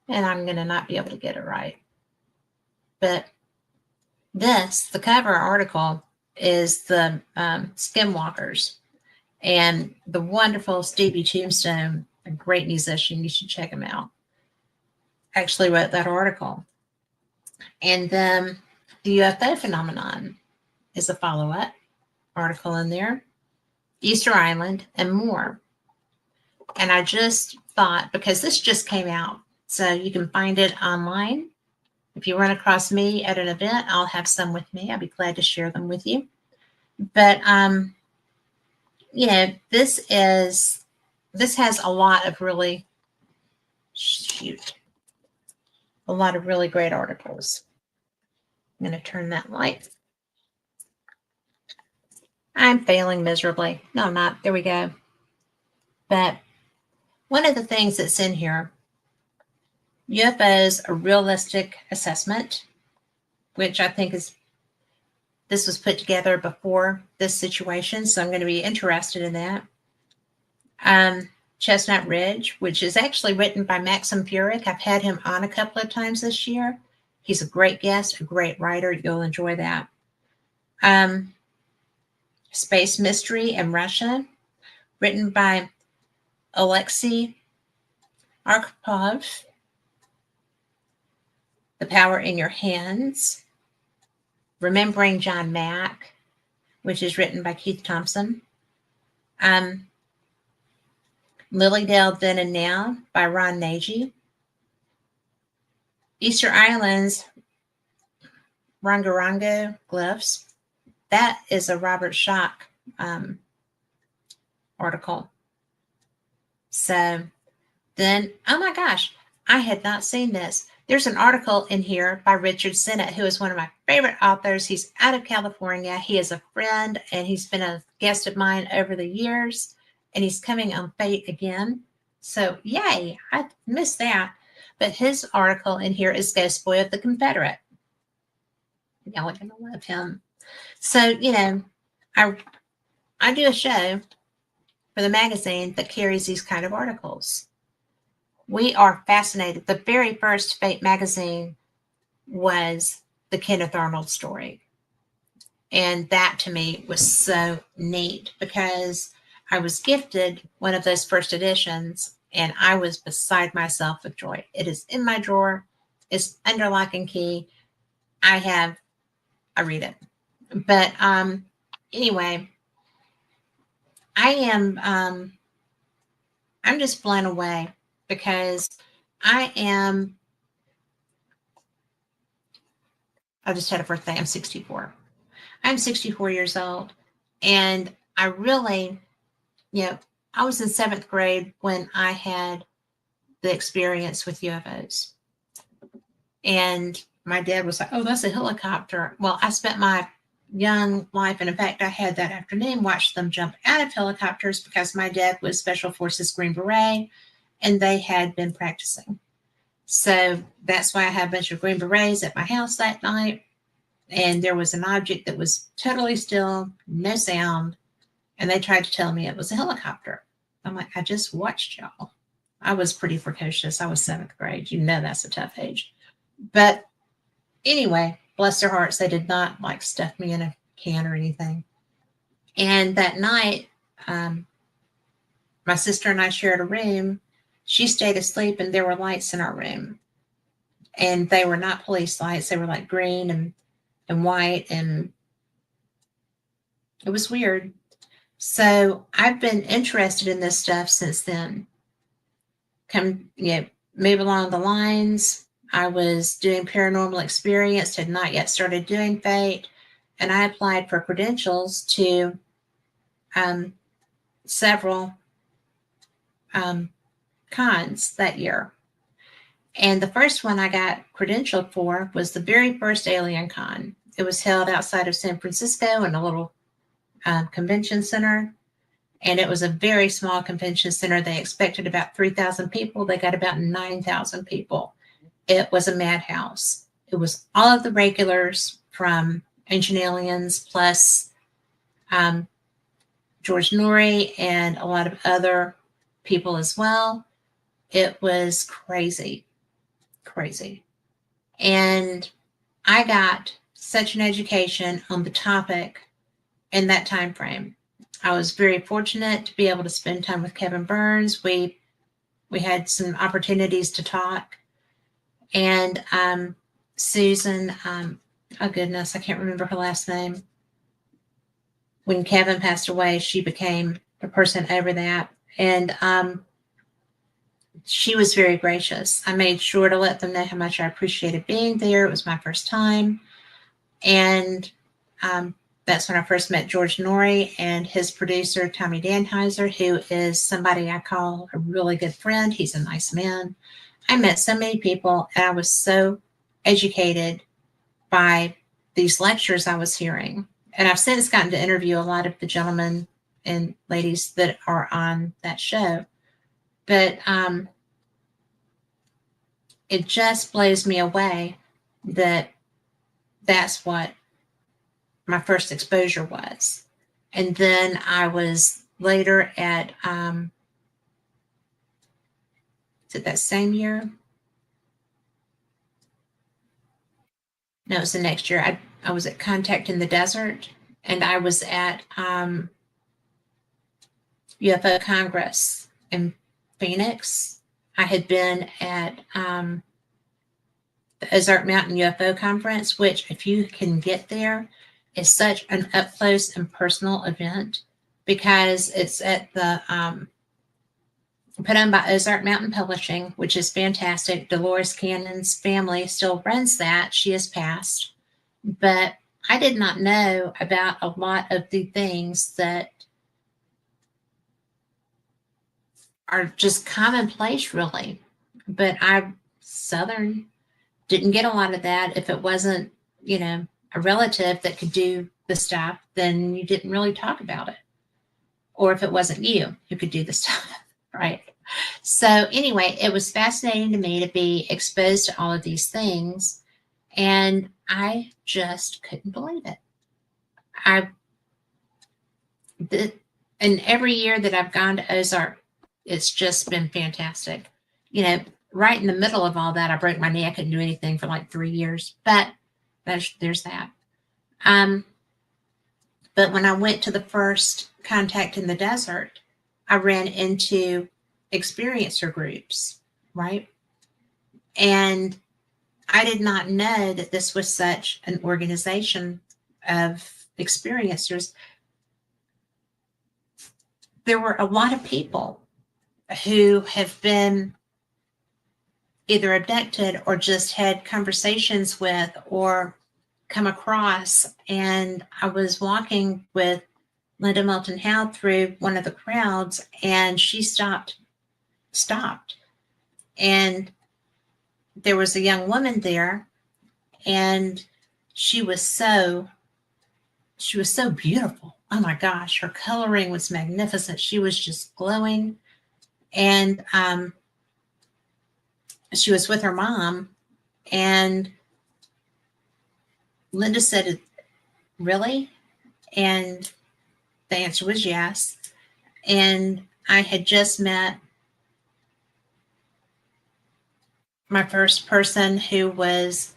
And I'm going to not be able to get it right. But the cover article is the Skinwalkers. And the wonderful Stevie Tombstone, a great musician, you should check him out, actually wrote that article. And then the UFO phenomenon is a follow-up article in there, Easter Island, and more. And I just thought, because this just came out, so you can find it online. If you run across me at an event, I'll have some with me. I'll be glad to share them with you. But, you know, this has a lot of really, a lot of really great articles. I'm going to turn that light. I'm failing miserably. No, I'm not. There we go. But one of the things that's in here, UFOs, a realistic assessment, which I think this was put together before this situation, so I'm going to be interested in that. Chestnut Ridge, which is actually written by Maxim Furyk. I've had him on a couple of times this year. He's a great guest, a great writer. You'll enjoy that. Space Mystery in Russia, written by Alexei Arkhipov, The Power in Your Hands, Remembering John Mack, which is written by Keith Thompson, Lilydale Then and Now by Ron Nagy, Easter Islands Rongorongo Glyphs. That is a Robert Schoch article. So then, oh my gosh, I had not seen this. There's an article in here by Richard Sennett, who is one of my favorite authors. He's out of California. He is a friend, and he's been a guest of mine over the years, and he's coming on Fate again. So yay, I missed that. But his article in here is Ghost Boy of the Confederate. Y'all are going to love him. So, you know, I do a show for the magazine that carries these kind of articles. We are fascinated. The very first Fate magazine was the Kenneth Arnold story. And that to me was so neat because I was gifted one of those first editions and I was beside myself with joy. It is in my drawer. It's under lock and key. I read it. But anyway, I'm just blown away because I just had a birthday. I'm 64. I'm 64 years old. And I really, I was in 7th grade when I had the experience with UFOs. And my dad was like, oh, that's a helicopter. Well, I spent my young life, and in fact, I had that afternoon watched them jump out of helicopters because my dad was Special Forces Green Beret, and they had been practicing. So that's why I had a bunch of Green Berets at my house that night. And there was an object that was totally still, no sound. And they tried to tell me it was a helicopter. I'm like, I just watched y'all. I was pretty precocious. I was 7th grade. You know, that's a tough age. But anyway, bless their hearts, they did not like stuff me in a can or anything. And that night, my sister and I shared a room. She stayed asleep and there were lights in our room. And they were not police lights. They were like green and white. And it was weird. So I've been interested in this stuff since then. Move along the lines. I was doing paranormal experience, had not yet started doing Fate, and I applied for credentials to several cons that year. And the first one I got credentialed for was the very first Alien Con. It was held outside of San Francisco in a little convention center. And it was a very small convention center. They expected about 3,000 people. They got about 9,000 people. It was a madhouse. It was all of the regulars from Ancient Aliens plus George Noory and a lot of other people as well. It was crazy. And I got such an education on the topic in that time frame. I was very fortunate to be able to spend time with Kevin Burns. We had some opportunities to talk. And Susan, oh goodness, I can't remember her last name. When Kevin passed away, she became the person over that. And she was very gracious. I made sure to let them know how much I appreciated being there. It was my first time. And that's when I first met George Noory and his producer, Tommy Danheiser, who is somebody I call a really good friend. He's a nice man. I met so many people, and I was so educated by these lectures I was hearing. And I've since gotten to interview a lot of the gentlemen and ladies that are on that show. But it just blows me away that that's what my first exposure was. And then I was later at, is it that same year? No, it was the next year. I was at Contact in the Desert, and I was at UFO Congress in Phoenix. I had been at the Ozark Mountain UFO Conference, which, if you can get there, is such an up close and personal event because it's at the put on by Ozark Mountain Publishing, which is fantastic. Dolores Cannon's family still runs that. She has passed. But I did not know about a lot of the things that are just commonplace, really. But Southern didn't get a lot of that. If it wasn't, a relative that could do the stuff, then you didn't really talk about it. Or if it wasn't you who could do the stuff, right? So anyway, it was fascinating to me to be exposed to all of these things. And I just couldn't believe it. And every year that I've gone to Ozark, it's just been fantastic. Right in the middle of all that, I broke my knee. I couldn't do anything for like 3 years, but there's that. But when I went to the first Contact in the Desert, I ran into experiencer groups, right? And I did not know that this was such an organization of experiencers. There were a lot of people who have been either abducted or just had conversations with or come across. And I was walking with Linda Moulton Howe through one of the crowds, and she stopped. And there was a young woman there, and she was so beautiful. Oh my gosh, her coloring was magnificent. She was just glowing. And she was with her mom, and Linda said, "Really?" And the answer was yes. And I had just met my first person who was,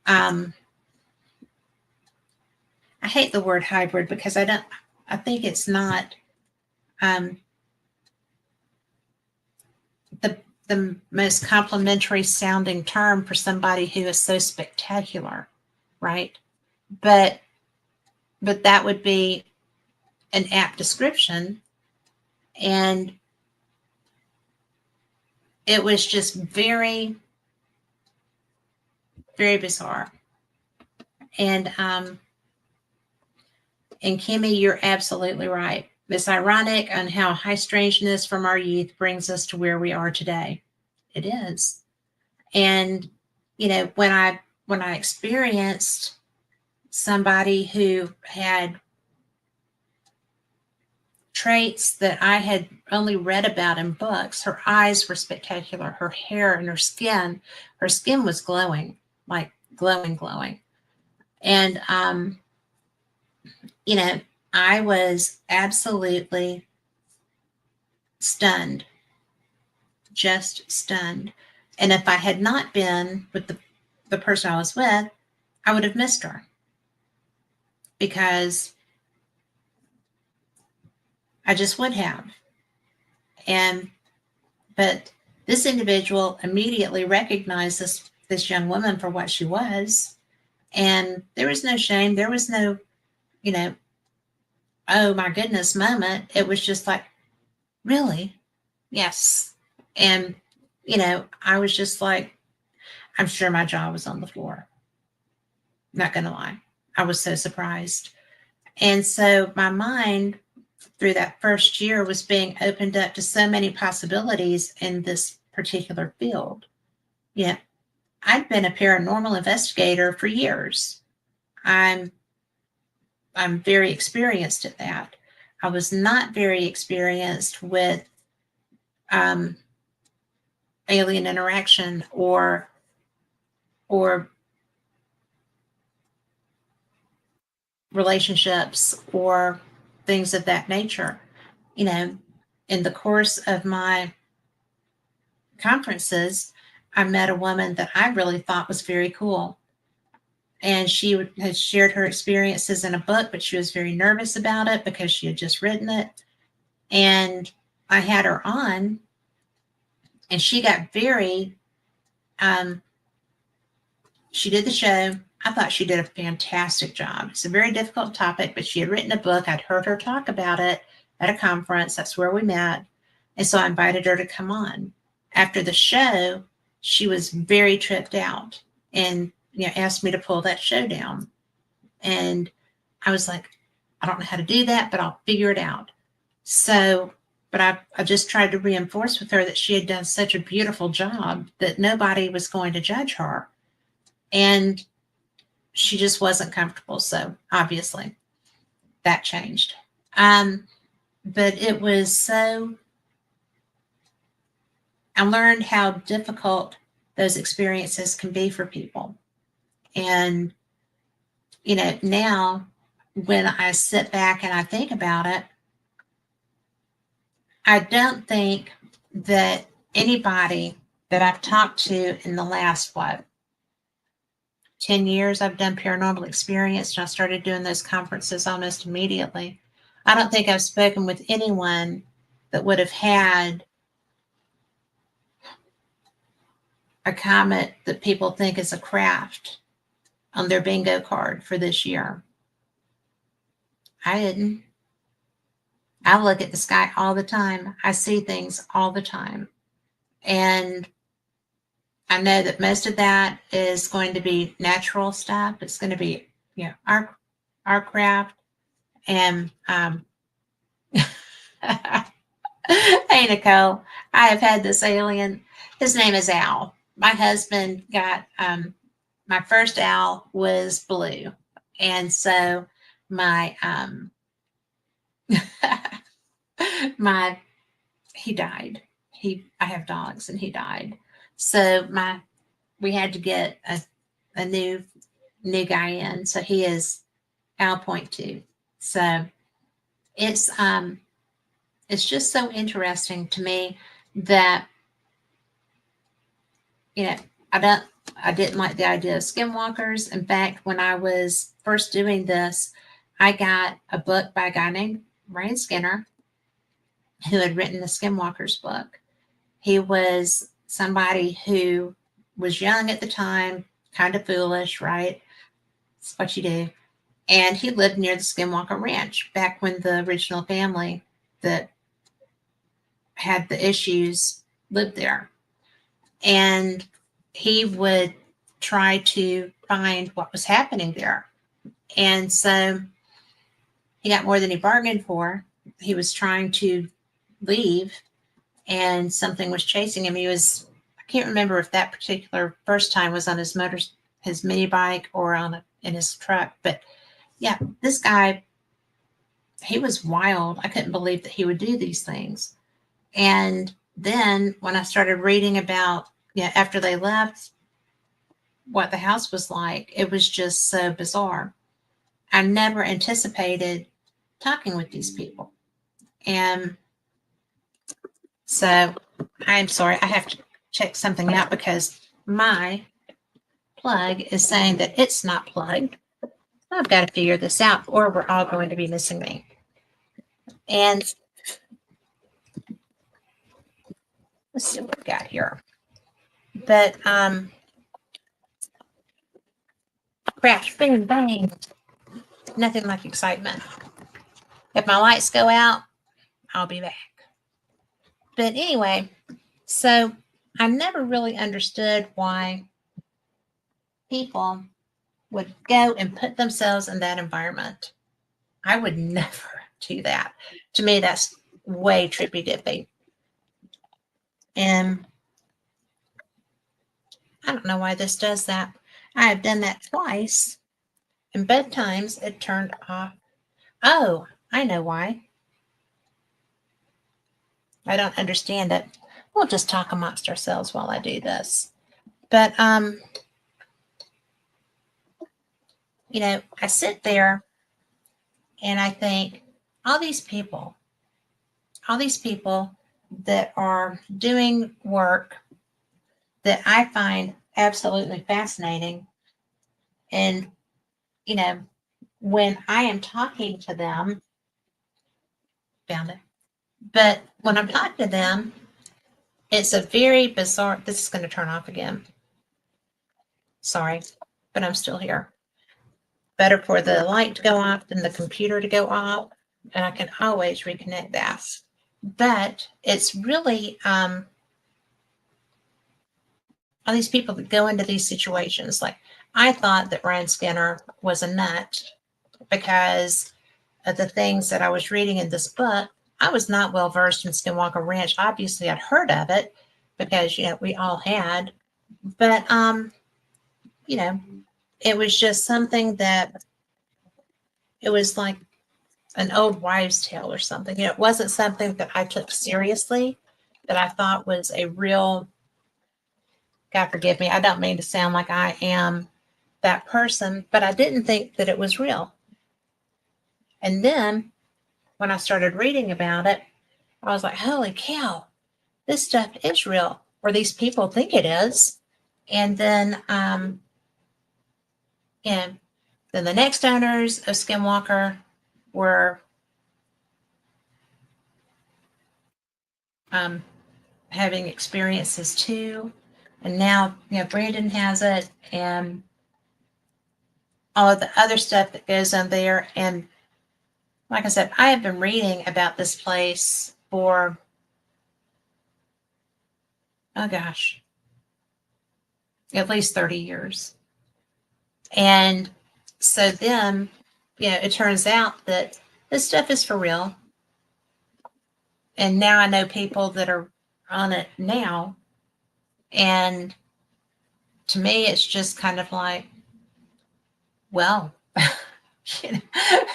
I hate the word hybrid because I think it's not the most complimentary sounding term for somebody who is so spectacular, right? But that would be an apt description. And it was just very, very bizarre. And Kimmy, you're absolutely right. It's ironic on how high strangeness from our youth brings us to where we are today. It is. And, when I experienced somebody who had traits that I had only read about in books, her eyes were spectacular, her hair and her skin was glowing, like glowing. And, I was absolutely stunned, just stunned. And if I had not been with the person I was with, I would have missed her, because I just would have. But this individual immediately recognized this young woman for what she was. And there was no shame. There was no, oh my goodness moment. It was just like, really? Yes. And, I was just like, I'm sure my jaw was on the floor. Not going to lie. I was so surprised. And so my mind through that first year was being opened up to so many possibilities in this particular field. I'd been a paranormal investigator for years. I'm very experienced at that. I was not very experienced with alien interaction or relationships or things of that nature. In the course of my conferences, I met a woman that I really thought was very cool. And she had shared her experiences in a book, but she was very nervous about it because she had just written it. And I had her on, and she got very, she did the show. I thought she did a fantastic job. It's a very difficult topic, but she had written a book. I'd heard her talk about it at a conference. That's where we met. And so I invited her to come on. After the show, she was very tripped out and asked me to pull that show down. And I was like, I don't know how to do that, but I'll figure it out. So, but I just tried to reinforce with her that she had done such a beautiful job that nobody was going to judge her. And she just wasn't comfortable. So obviously that changed. But it was so, I learned how difficult those experiences can be for people. And, now when I sit back and I think about it, I don't think that anybody that I've talked to in the last, 10 years I've done paranormal experience, and I started doing those conferences almost immediately. I don't think I've spoken with anyone that would have had a comet that people think is a craft on their bingo card for this year. I didn't. I look at the sky all the time. I see things all the time. And I know that most of that is going to be natural stuff. It's going to be, our craft. And hey, Nicole, I have had this alien. His name is Al. My husband got, my first Al was blue. And so my, he died. I have dogs and he died. So we had to get a new guy in. So he is Al.2. So it's just so interesting to me that, I didn't like the idea of skinwalkers. In fact, when I was first doing this, I got a book by a guy named Ryan Skinner, who had written the Skinwalkers book. He was somebody who was young at the time, kind of foolish, right? That's what you do. And he lived near the Skinwalker Ranch back when the original family that had the issues lived there. And he would try to find what was happening there. And so he got more than he bargained for. He was trying to leave and something was chasing him. I can't remember if that particular first time was on his mini bike or in his truck. But yeah, this guy, he was wild. I couldn't believe that he would do these things. And then when I started reading about, after they left, what the house was like, it was just so bizarre. I never anticipated talking with these people. And so I'm sorry, I have to check something out because my plug is saying that it's not plugged. I've got to figure this out or we're all going to be missing me. And let's see what we got here. But crash, bang, bang. Nothing like excitement. If my lights go out, I'll be back. But anyway, so I never really understood why people would go and put themselves in that environment. I would never do that. To me, that's way trippy dippy. And I don't know why this does that. I have done that twice, and both times it turned off. Oh, I know why. I don't understand it. We'll just talk amongst ourselves while I do this. But I sit there and I think all these people that are doing work that I find absolutely fascinating. And, when I am talking to them, found it. But when I'm talking to them, it's a very bizarre, this is going to turn off again. Sorry, but I'm still here. Better for the light to go off than the computer to go off. And I can always reconnect that. But it's really all these people that go into these situations. Like, I thought that Ryan Skinner was a nut because of the things that I was reading in this book. I was not well versed in Skinwalker Ranch. Obviously, I'd heard of it because we all had, but it was just something that it was like an old wives' tale or something. It wasn't something that I took seriously, that I thought was a real. God forgive me. I don't mean to sound like I am that person, but I didn't think that it was real. And then when I started reading about it, I was like, holy cow, this stuff is real, or these people think it is. And then, then the next owners of Skinwalker were having experiences too. And now, Brandon has it, and all of the other stuff that goes on there. And like I said, I have been reading about this place for, oh gosh, at least 30 years. And so then, it turns out that this stuff is for real. And now I know people that are on it now. And to me, it's just kind of like, well,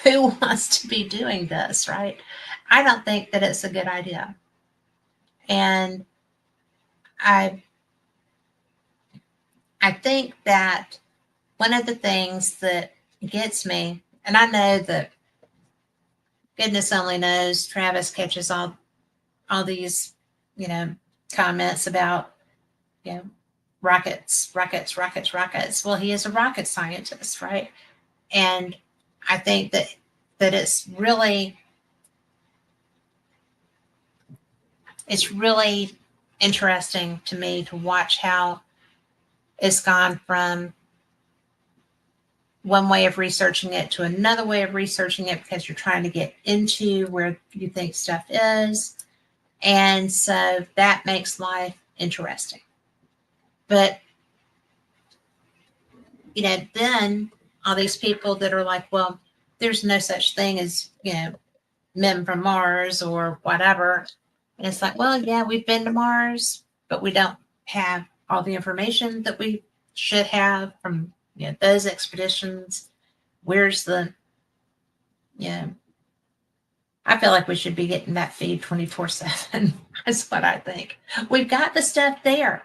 who wants to be doing this, right? I don't think that it's a good idea. And I think that one of the things that gets me, and I know that goodness only knows Travis catches all these, comments about, rockets. Well, he is a rocket scientist, right? And I think that it's really interesting to me to watch how it's gone from one way of researching it to another way of researching it, because you're trying to get into where you think stuff is. And so that makes life interesting. But, then all these people that are like, well, there's no such thing as, men from Mars or whatever. And it's like, well, yeah, we've been to Mars, but we don't have all the information that we should have from, those expeditions. Where's the, I feel like we should be getting that feed 24/7. That's what I think. We've got the stuff there.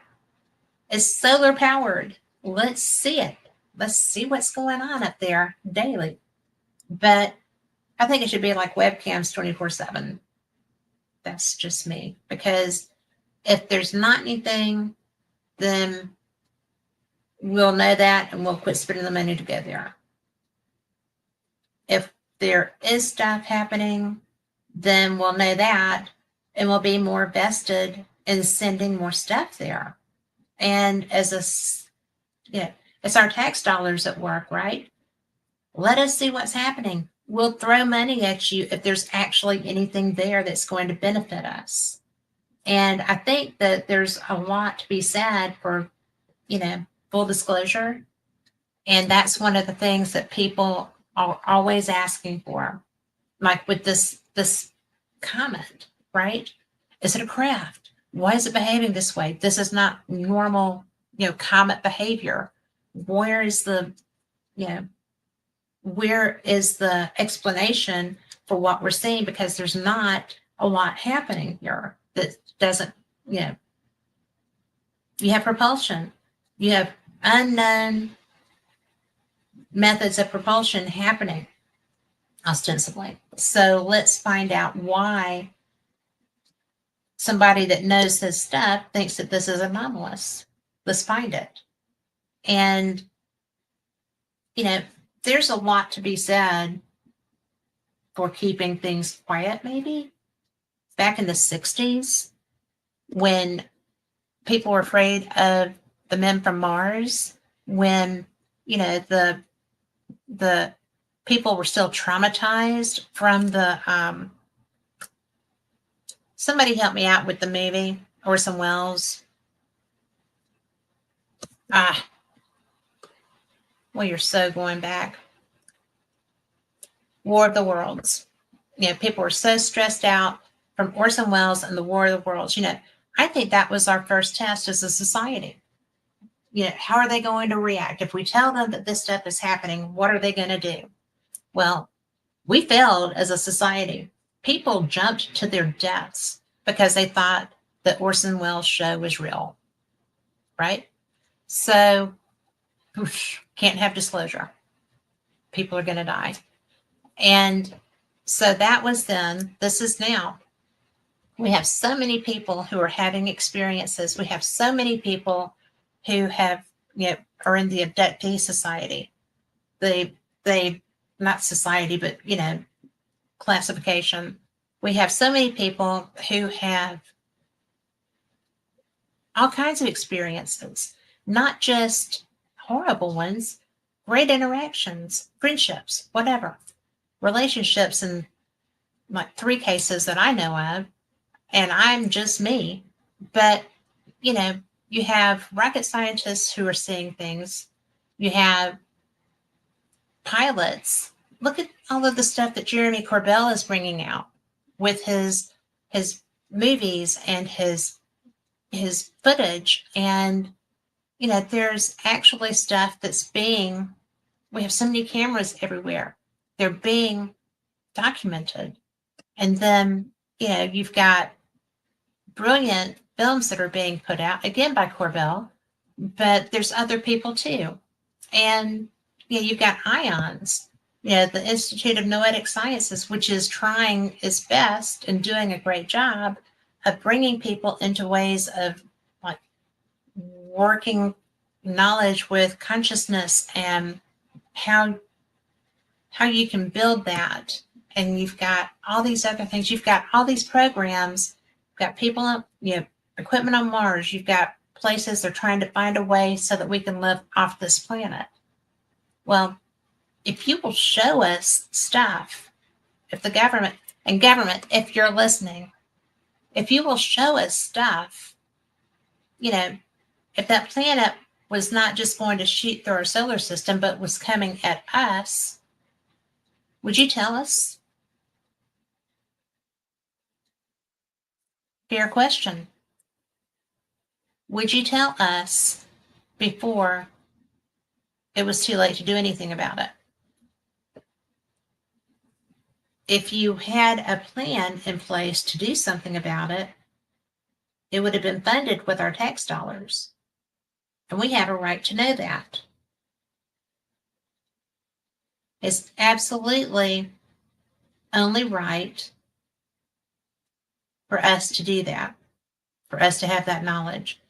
It's solar powered. Let's see it. Let's see what's going on up there daily. But I think it should be like webcams 24/7. That's just me. Because if there's not anything, then we'll know that and we'll quit spending the money to go there. If there is stuff happening, then we'll know that and we'll be more vested in sending more stuff there. And it's our tax dollars at work, right? Let us see what's happening. We'll throw money at you if there's actually anything there that's going to benefit us. And I think that there's a lot to be said for, full disclosure. And that's one of the things that people are always asking for. Like with this comment, right? Is it a craft? Why is it behaving this way? This is not normal, comet behavior. Where is the explanation for what we're seeing? Because there's not a lot happening here that doesn't, you have propulsion. You have unknown methods of propulsion happening ostensibly. So let's find out why somebody that knows this stuff thinks that this is anomalous. Let's find it. And, there's a lot to be said for keeping things quiet, maybe. back in the 60s when people were afraid of the men from Mars, when, the people were still traumatized from somebody help me out with the movie, Orson Welles. Well, you're so going back. War of the Worlds. People were so stressed out from Orson Welles and the War of the Worlds. I think that was our first test as a society. How are they going to react? If we tell them that this stuff is happening, what are they going to do? Well, we failed as a society. People jumped to their deaths because they thought that Orson Welles' show was real, right? So, can't have disclosure. People are going to die. And so that was then. This is now. We have so many people who are having experiences. We have so many people who have, are in the abductee society. They not society, but, classification. We have so many people who have all kinds of experiences, not just horrible ones, great interactions, friendships, whatever, relationships in like 3 cases that I know of, and I'm just me. But, you have rocket scientists who are seeing things. You have pilots. Look at all of the stuff that Jeremy Corbell is bringing out with his movies and his footage. And, there's actually stuff that's we have so many cameras everywhere. They're being documented. And then, you've got brilliant films that are being put out, again, by Corbell, but there's other people too. And, you've got IONS, the Institute of Noetic Sciences, which is trying its best and doing a great job of bringing people into ways of like working knowledge with consciousness and how you can build that. And you've got all these other things. You've got all these programs. You've got people on, equipment on Mars. You've got places they're trying to find a way so that we can live off this planet. Well, if you will show us stuff, if the government, if you're listening, if you will show us stuff, if that planet was not just going to shoot through our solar system, but was coming at us, would you tell us? Fair question. Would you tell us before it was too late to do anything about it? If you had a plan in place to do something about it, it would have been funded with our tax dollars. And we have a right to know that. It's absolutely only right for us to do that, for us to have that knowledge.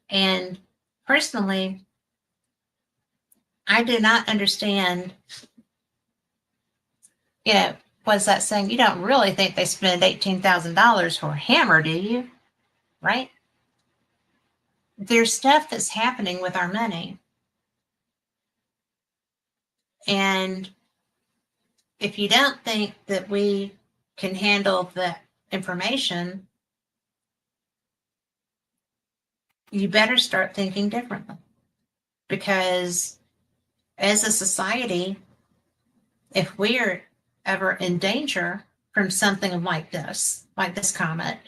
And personally, I do not understand, what's that saying? You don't really think they spend $18,000 for a hammer, do you? Right? There's stuff that's happening with our money. And if you don't think that we can handle the information, you better start thinking differently. Because as a society, if we're ever in danger from something like this comet,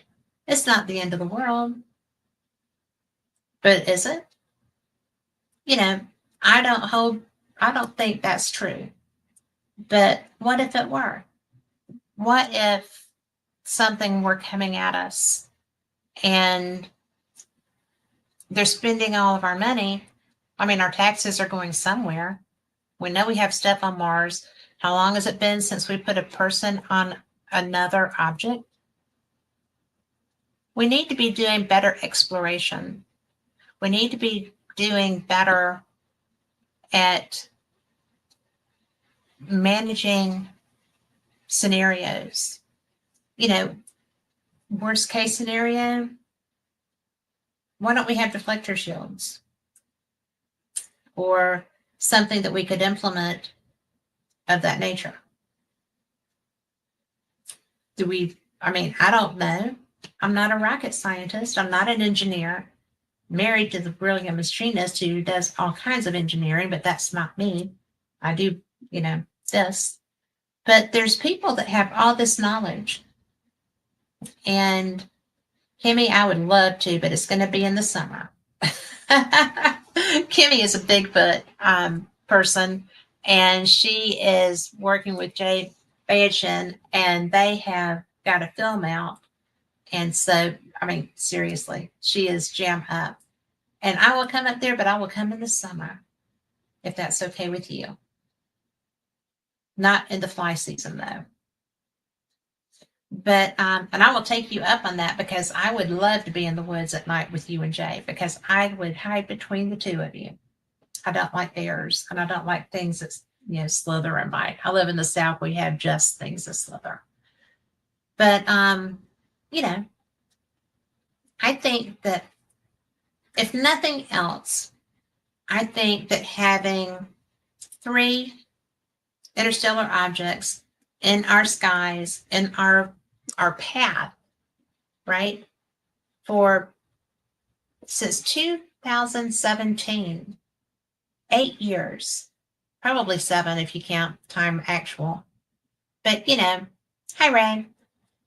it's not the end of the world. But is it? I don't think that's true. But what if it were? What if something were coming at us and they're spending all of our money? I mean, our taxes are going somewhere. We know we have stuff on Mars. How long has it been since we put a person on another object? We need to be doing better exploration. We need to be doing better at managing scenarios. worst case scenario, why don't we have deflector shields? Or something that we could implement of that nature. I don't know. I'm not a rocket scientist. I'm not an engineer. Married to the brilliant machinist who does all kinds of engineering, but that's not me. I do, this. But there's people that have all this knowledge. And Kimmy, I would love to, but it's going to be in the summer. Kimmy is a Bigfoot person, and she is working with Jay Bajan, and they have got a film out. And so, seriously, she is jam up. And I will come up there, but I will come in the summer, if that's okay with you. Not in the fly season, though. But, and I will take you up on that, because I would love to be in the woods at night with you and Jay, because I would hide between the two of you. I don't like bears, and I don't like things that, slither and bite. I live in the South. We have just things that slither. But, I think that if nothing else, I think that having 3 interstellar objects in our skies, in our path, right, since 2017, 8 years, probably 7 if you count time actual. But, hi, Ray.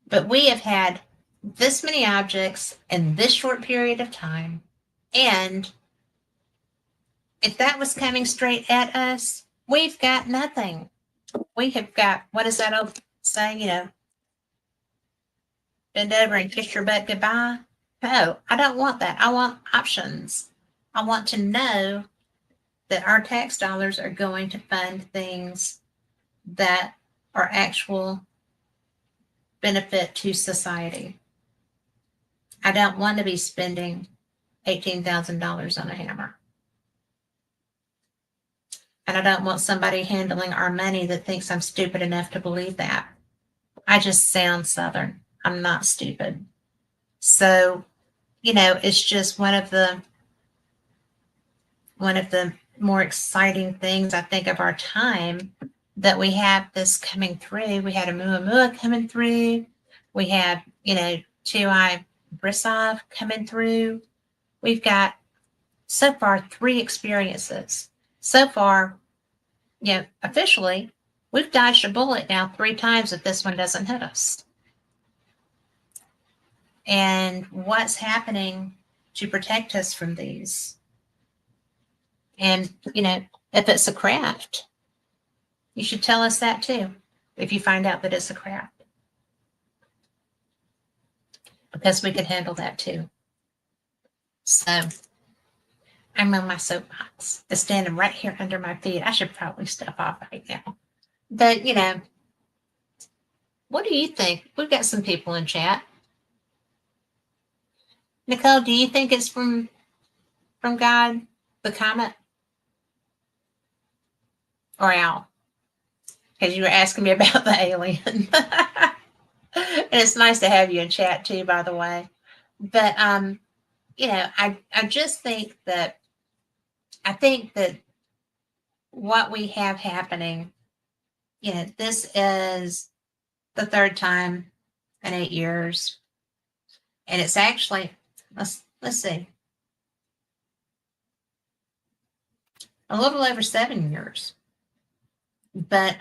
But we have had this many objects in this short period of time. And if that was coming straight at us, we've got nothing. We have got, what is that old saying, bend over and kiss your butt goodbye? No, I don't want that. I want options. I want to know that our tax dollars are going to fund things that are actual benefit to society. I don't want to be spending $18,000 on a hammer. And I don't want somebody handling our money that thinks I'm stupid enough to believe that. I just sound Southern. I'm not stupid. So, it's just one of the more exciting things, I think, of our time, that we have this coming through. We had a Muamua coming through. We have, Tuai Brissov coming through. We've got, so far, 3 experiences. So far, officially, we've dodged a bullet now 3 times if this one doesn't hit us. And what's happening to protect us from these? And, if it's a craft, you should tell us that too, if you find out that it's a craft. Because we could handle that too. So, I'm on my soapbox. It's standing right here under my feet. I should probably step off right now. But, what do you think? We've got some people in chat. Nicole, do you think it's from God, the comet? Or Al? Because you were asking me about the alien. And it's nice to have you in chat too, by the way. But, I just think that, what we have happening, this is the 3rd time in 8 years. And it's actually, let's see, a little over 7 years. But,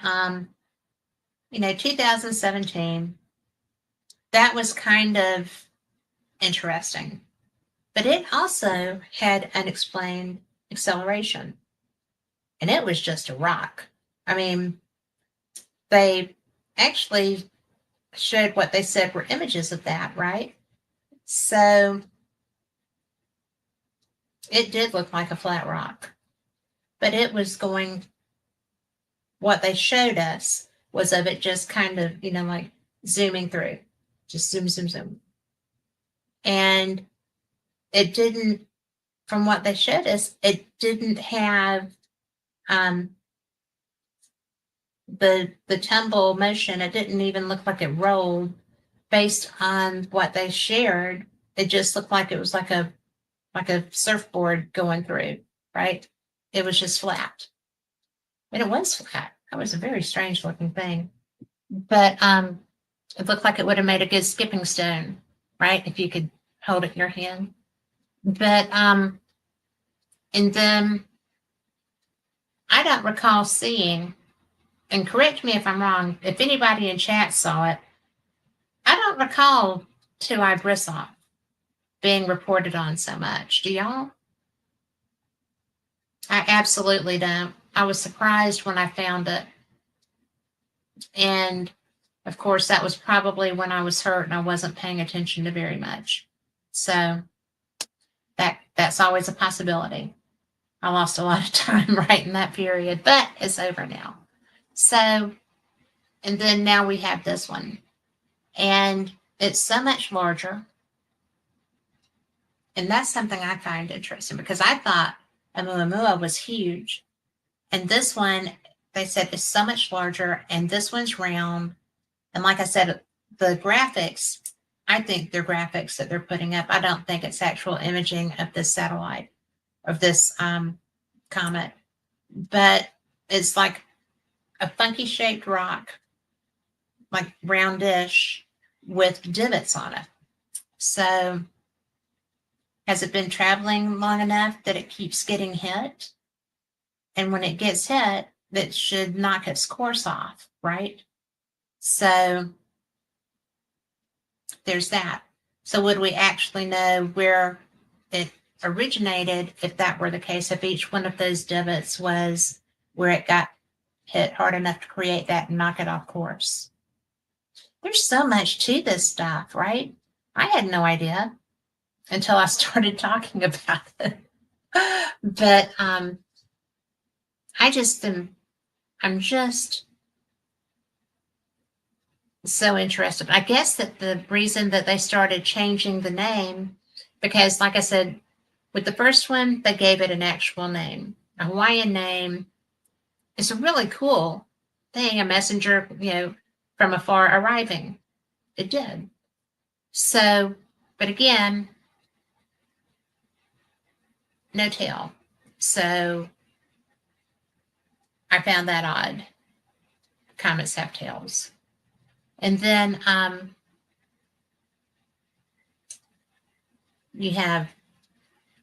2017, that was kind of interesting. But it also had unexplained acceleration. And it was just a rock. They actually showed what they said were images of that, right? So it did look like a flat rock. But it was what they showed us was of it just kind of, like zooming through. Just zoom, zoom, zoom. And it didn't, from what they showed us, it didn't have the tumble motion. It didn't even look like it rolled based on what they shared, it just looked like it was like a surfboard going through, right? It was just flat. And it was flat. That was a very strange looking thing. But it looked like it would have made a good skipping stone, right? If you could hold it in your hand. But and then I don't recall seeing, and correct me if I'm wrong, if anybody in chat saw it, I don't recall two-eye bristle being reported on so much. Do y'all? I absolutely don't. I was surprised when I found it. And of course, that was probably when I was hurt and I wasn't paying attention to very much. So that's always a possibility. I lost a lot of time right in that period, but it's over now. So, and then now we have this one. And it's so much larger. And that's something I find interesting because I thought Oumuamua was huge. And this one, they said, is so much larger. And this one's round. And like I said, the graphics, I think they're graphics that they're putting up. I don't think it's actual imaging of this satellite, of this comet. But it's like a funky shaped rock, like roundish, with divots on it. So has it been traveling long enough that it keeps getting hit? And when it gets hit, that should knock its course off, right? So there's that. So would we actually know where it originated if that were the case, if each one of those divots was where it got hit hard enough to create that and knock it off course? There's so much to this stuff, right? I had no idea until I started talking about it. But I'm just so interested. I guess that the reason that they started changing the name, because like I said, with the first one, they gave it an actual name, a Hawaiian name. It's a really cool thing, a messenger, from afar arriving. It did. So, but again, no tail. So I found that odd. Comets have tails. And then you have,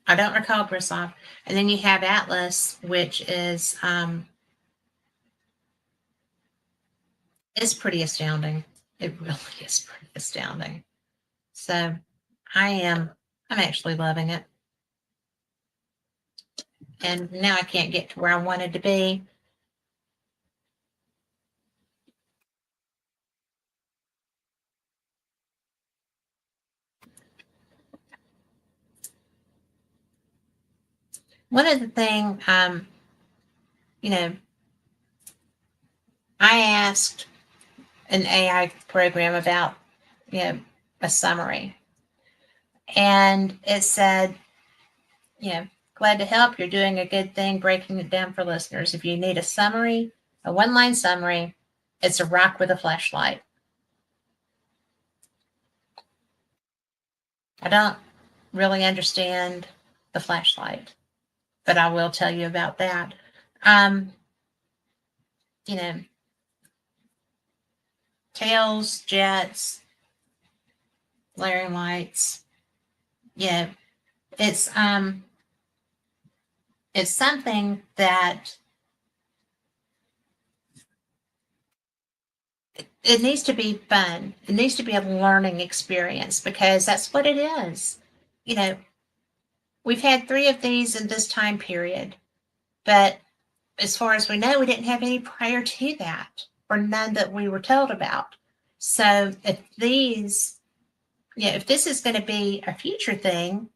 I don't recall Brisov, and then you have Atlas, which is pretty astounding. It really is pretty astounding. So I'm actually loving it. And now I can't get to where I wanted to be. One of the things, I asked an AI program about, a summary. And it said, glad to help. You're doing a good thing breaking it down for listeners. If you need a summary, a one-line summary, it's a rock with a flashlight. I don't really understand the flashlight, but I will tell you about that. Tails, jets, glaring lights. It's something that it needs to be fun. It needs to be a learning experience because that's what it is. We've had 3 of these in this time period, but as far as we know, we didn't have any prior to that, or none that we were told about. So if this is going to be a future thing,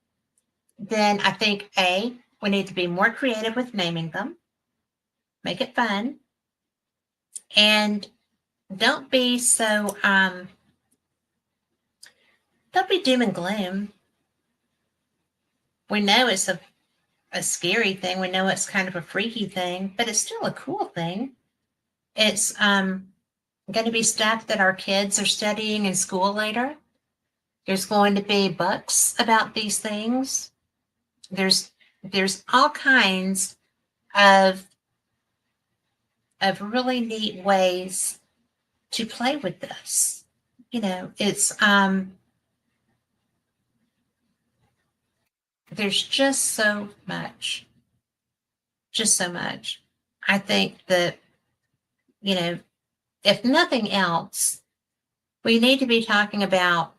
then I think we need to be more creative with naming them, make it fun, and don't be so don't be doom and gloom. We know it's a scary thing. We know it's kind of a freaky thing, but it's still a cool thing. It's going to be stuff that our kids are studying in school later. There's going to be books about these things. There's all kinds of really neat ways to play with this. It's there's just so much. Just so much. I think that, if nothing else, we need to be talking about,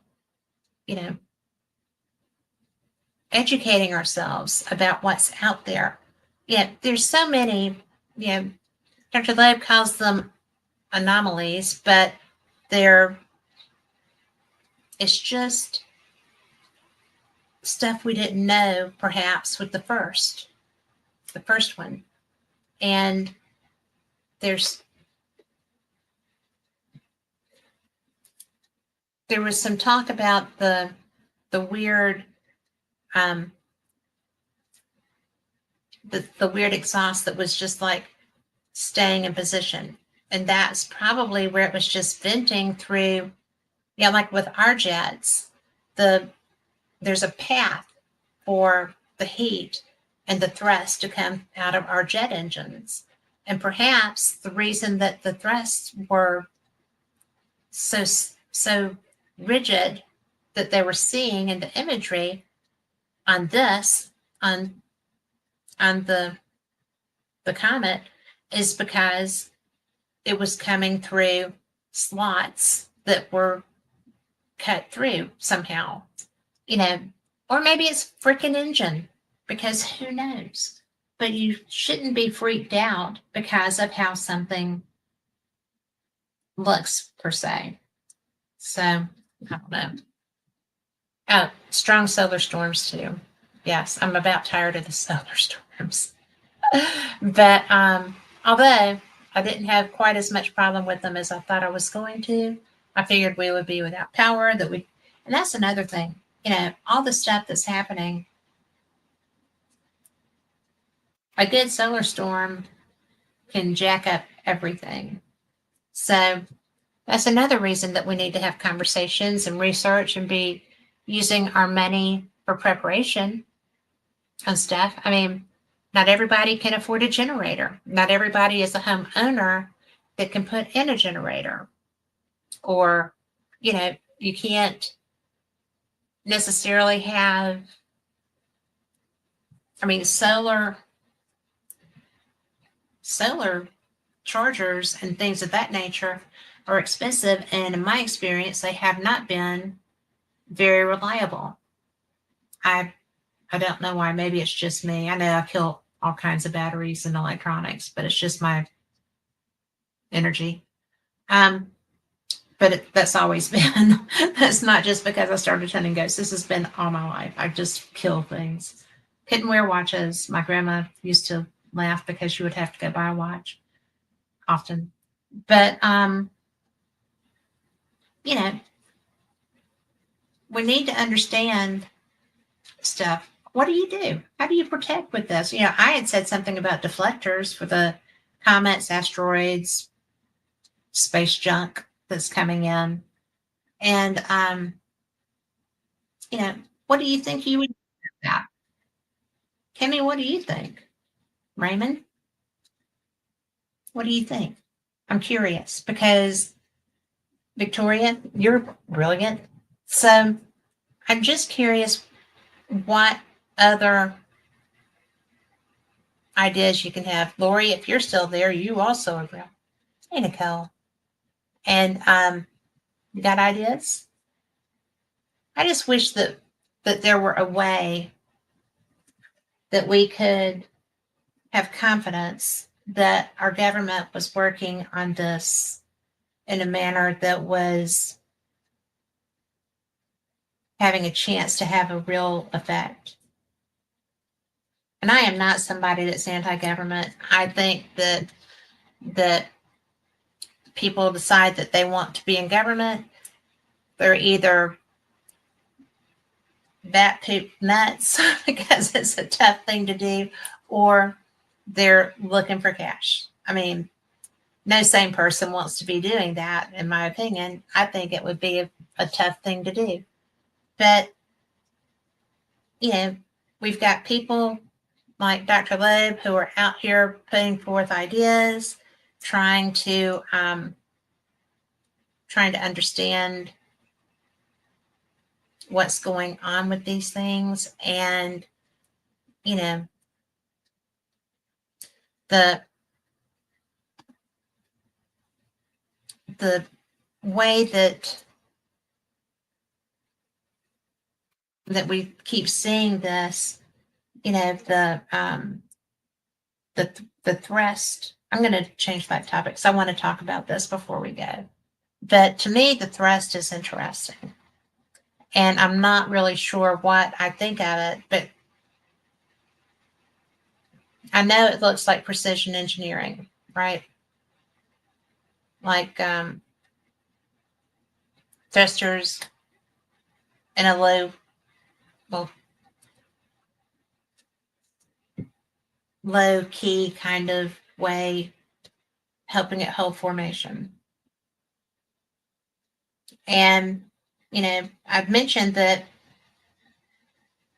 educating ourselves about what's out there. Yeah, there's so many, Dr. Loeb calls them anomalies, but it's just stuff we didn't know perhaps with the first one. And there was some talk about the weird the weird exhaust that was just like staying in position, and that's probably where it was just venting through. Like with our jets, there's a path for the heat and the thrust to come out of our jet engines. And perhaps the reason that the thrusts were so rigid that they were seeing in the imagery on the Comet is because it was coming through slots that were cut through somehow, or maybe it's freaking engine, because who knows? But you shouldn't be freaked out because of how something looks per se. So I don't know. Oh, strong solar storms too. Yes, I'm about tired of the solar storms. But although I didn't have quite as much problem with them as I thought I was going to, I figured we would be without power, and that's another thing. All the stuff that's happening. A good solar storm can jack up everything. So that's another reason that we need to have conversations and research and be using our money for preparation and stuff. I mean, not everybody can afford a generator. Not everybody is a homeowner that can put in a generator. Or, you can't necessarily have, solar chargers and things of that nature are expensive. And in my experience, they have not been very reliable. I don't know why. Maybe it's just me. I know I kill all kinds of batteries and electronics, but it's just my energy. But that's always been. That's not just because I started hunting ghosts. This has been all my life. I just kill things. Couldn't wear watches. My grandma used to laugh because she would have to go buy a watch often. But we need to understand stuff. What do you do? How do you protect with this? I had said something about deflectors for the comets, asteroids, space junk that's coming in. And what do you think you would do about that? Kimmy, what do you think? Raymond, what do you think? I'm curious because Victoria, you're brilliant. So I'm just curious what other ideas you can have. Lori, if you're still there, you also are real. Hey, Nicole. And you got ideas? I just wish that there were a way that we could have confidence that our government was working on this in a manner that was having a chance to have a real effect. And I am not somebody that's anti-government. I think that people decide that they want to be in government. They're either bat poop nuts because it's a tough thing to do, or they're looking for cash. I mean, no sane person wants to be doing that, in my opinion. I think it would be a tough thing to do. But, you know, we've got people like Dr. Loeb who are out here putting forth ideas, trying to understand what's going on with these things. And, you know, the way that we keep seeing this, you know, the thrust. I'm going to change that topic because I want to talk about this before we go. But to me, the thrust is interesting. And I'm not really sure what I think of it, but I know it looks like precision engineering, right? Like thrusters in a low key kind of way, helping it hold formation. And, you know, I've mentioned that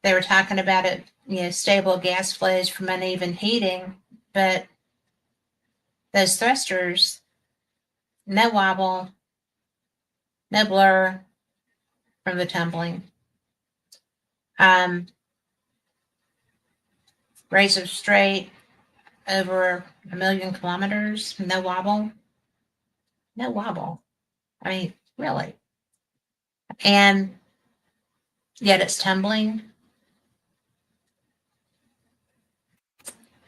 they were talking about it, you know, stable gas flows from uneven heating, but those thrusters, no wobble, no blur from the tumbling. Razor straight over 1,000,000 kilometers, no wobble. No wobble. I mean, really. And yet it's tumbling.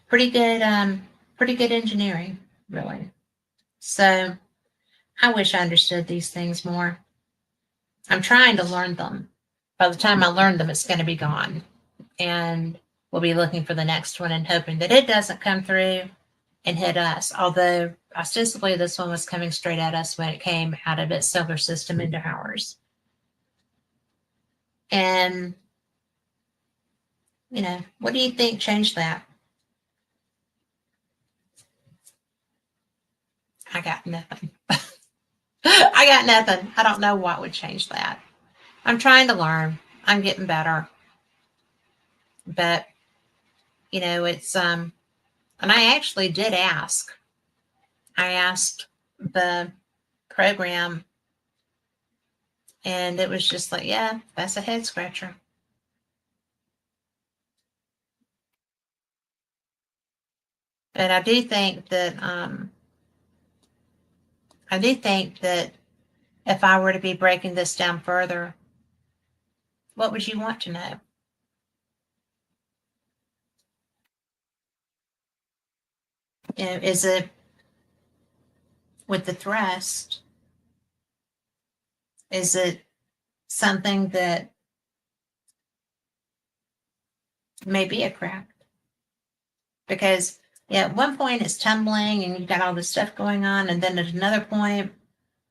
Pretty good engineering, really. So I wish I understood these things more. I'm trying to learn them. By the time I learn them, it's going to be gone. And we'll be looking for the next one and hoping that it doesn't come through and hit us. Although ostensibly this one was coming straight at us when it came out of its solar system into ours. And, you know, what do you think changed that? I got nothing. I got nothing. I don't know what would change that. I'm trying to learn. I'm getting better. But, you know, it's, and I actually did ask. I asked the program, and it was just like, yeah, that's a head scratcher. But I do think that, if I were to be breaking this down further, what would you want to know? You know, is it with the thrust? Is it something that may be a crack? Because yeah, at one point it's tumbling and you've got all this stuff going on, and then at another point,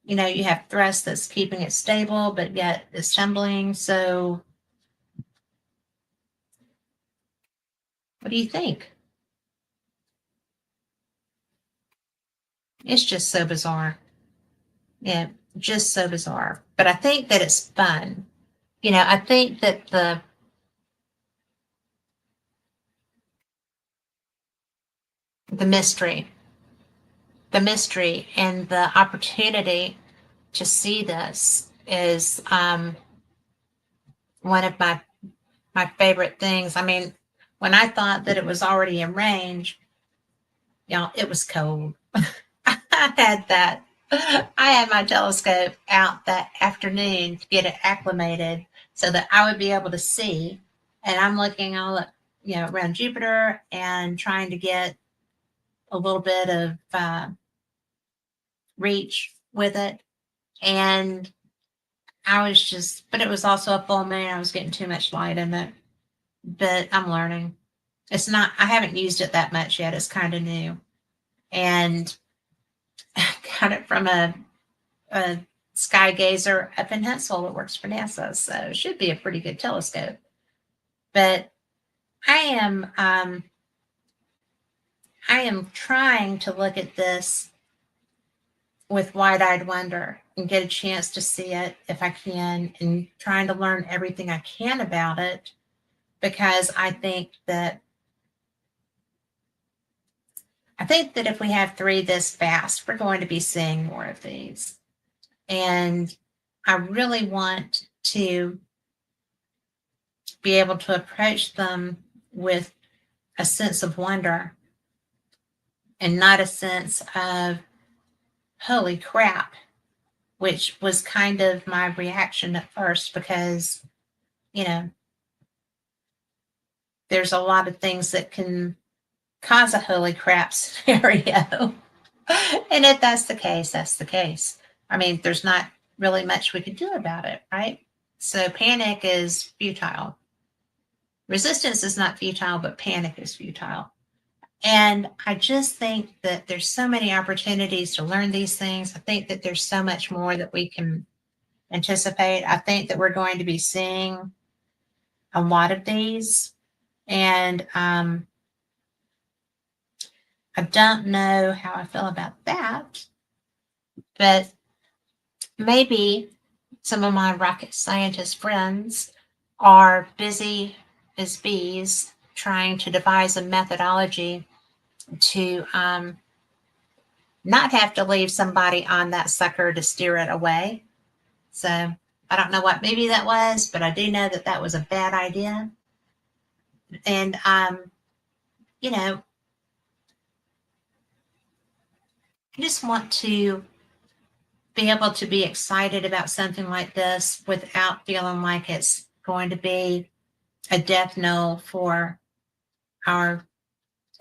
you know, you have thrust that's keeping it stable, but yet it's tumbling. So what do you think? It's just so bizarre. Yeah, just so bizarre. But I think that it's fun. You know, I think that the mystery, and the opportunity to see this is one of my favorite things. I mean, when I thought that it was already in range, you know, it was cold. I had that. I had my telescope out that afternoon to get it acclimated so that I would be able to see. And I'm looking all, you know, around Jupiter and trying to get a little bit of reach with it. And I was just, but it was also a full moon. I was getting too much light in it. But I'm learning. It's not, I haven't used it that much yet. It's kind of new. And I got it from a sky gazer up in Huntsville that works for NASA. So it should be a pretty good telescope. But I am trying to look at this with wide-eyed wonder and get a chance to see it if I can, and trying to learn everything I can about it, because I think that if we have three this fast, we're going to be seeing more of these. And I really want to be able to approach them with a sense of wonder and not a sense of, holy crap, which was kind of my reaction at first, because, you know, there's a lot of things that can cause a holy crap scenario. And if that's the case, that's the case. I mean, there's not really much we could do about it, right? So panic is futile. Resistance is not futile, but panic is futile. And I just think that there's so many opportunities to learn these things. I think that there's so much more that we can anticipate. I think that we're going to be seeing a lot of these. And I don't know how I feel about that, but maybe some of my rocket scientist friends are busy as bees trying to devise a methodology to not have to leave somebody on that sucker to steer it away. So I don't know what movie that was, but I do know that that was a bad idea. And, you know, I just want to be able to be excited about something like this without feeling like it's going to be a death knell for our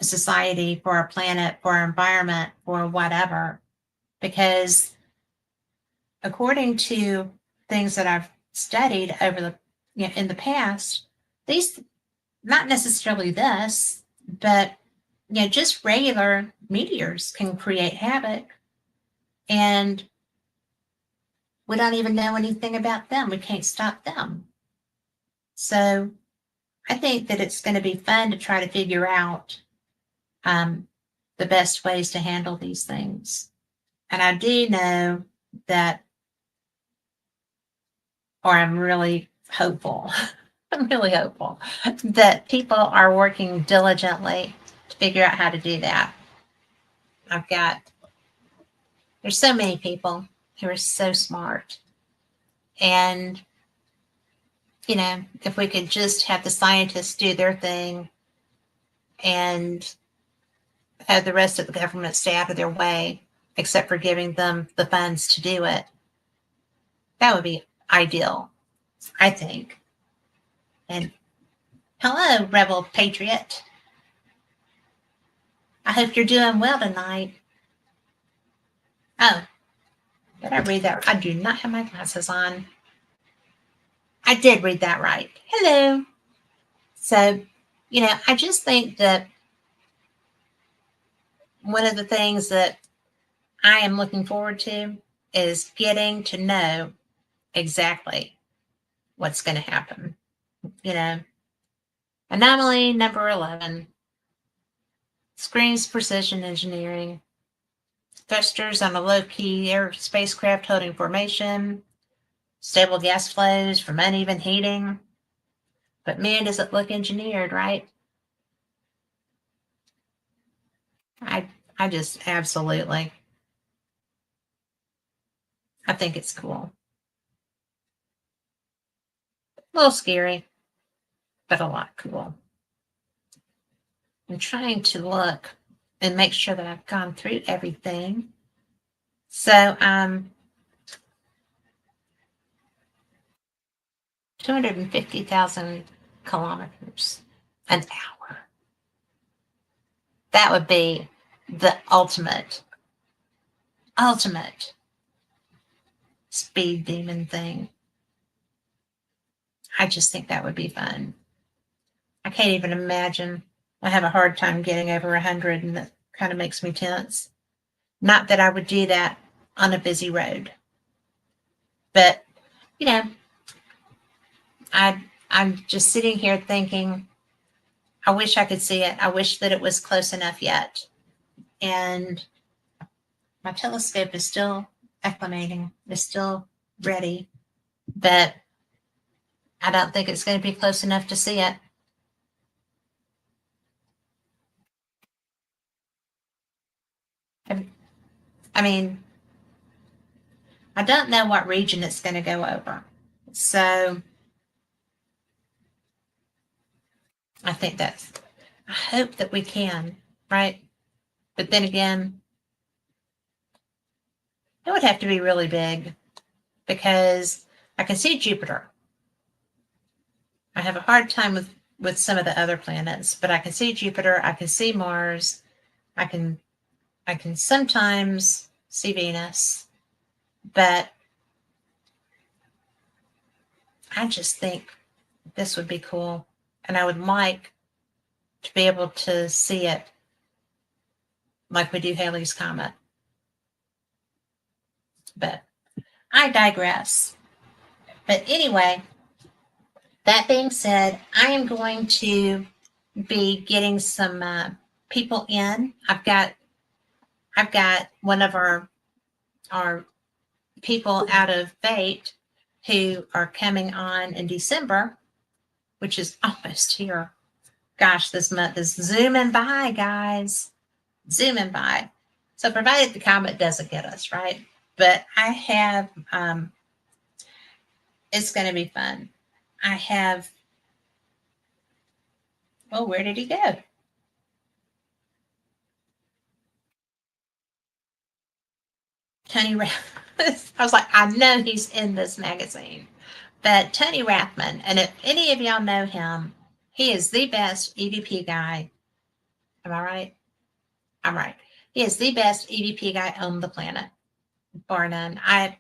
society, for our planet, for our environment, for whatever. Because according to things that I've studied in the past, these, not necessarily this, but just regular meteors can create havoc, and we don't even know anything about them. We can't stop them. So I think that it's going to be fun to try to figure out the best ways to handle these things. And I do know that, or I'm really hopeful, I'm really hopeful that people are working diligently to figure out how to do that. There's so many people who are so smart. And, if we could just have the scientists do their thing and have the rest of the government stay out of their way, except for giving them the funds to do it, that would be ideal, I think. And hello, Rebel Patriot. I hope you're doing well tonight. Oh, did I read that? I do not have my glasses on. I did read that right. Hello. So, I just think that one of the things that I am looking forward to is getting to know exactly what's going to happen. Anomaly number 11 screams precision engineering. Thrusters on a low-key air spacecraft holding formation. Stable gas flows from uneven heating. But man, does it look engineered, right? I just absolutely. I think it's cool. A little scary, but a lot cool. I'm trying to look and make sure that I've gone through everything. So, 250,000 kilometers an hour. That would be the ultimate speed demon thing. I just think that would be fun. I can't even imagine. I have a hard time getting over 100, and that kind of makes me tense. Not that I would do that on a busy road, but I'm just sitting here thinking, I wish I could see it. I wish that it was close enough yet. And My telescope is still acclimating, it's still ready, but I don't think it's going to be close enough to see it. I mean, I don't know what region it's going to go over. So I think I hope that we can, right? But then again, it would have to be really big because I can see Jupiter. I have a hard time with some of the other planets, but I can see Jupiter, I can see Mars, I can sometimes see Venus, but I just think this would be cool. And I would like to be able to see it like we do Halley's Comet. But I digress. But anyway, that being said, I am going to be getting some people in. I've got one of our people out of Fate who are coming on in December, which is almost here. Gosh, this month is zooming by, guys. Zooming by. So provided the comet doesn't get us, right? But I have, it's going to be fun. I have, oh, where did he go? Tony Rathman. I was like, I know he's in this magazine. But Tony Rathman, and if any of y'all know him, he is the best EVP guy. Am I right? I'm right. He is the best EVP guy on the planet, bar none. I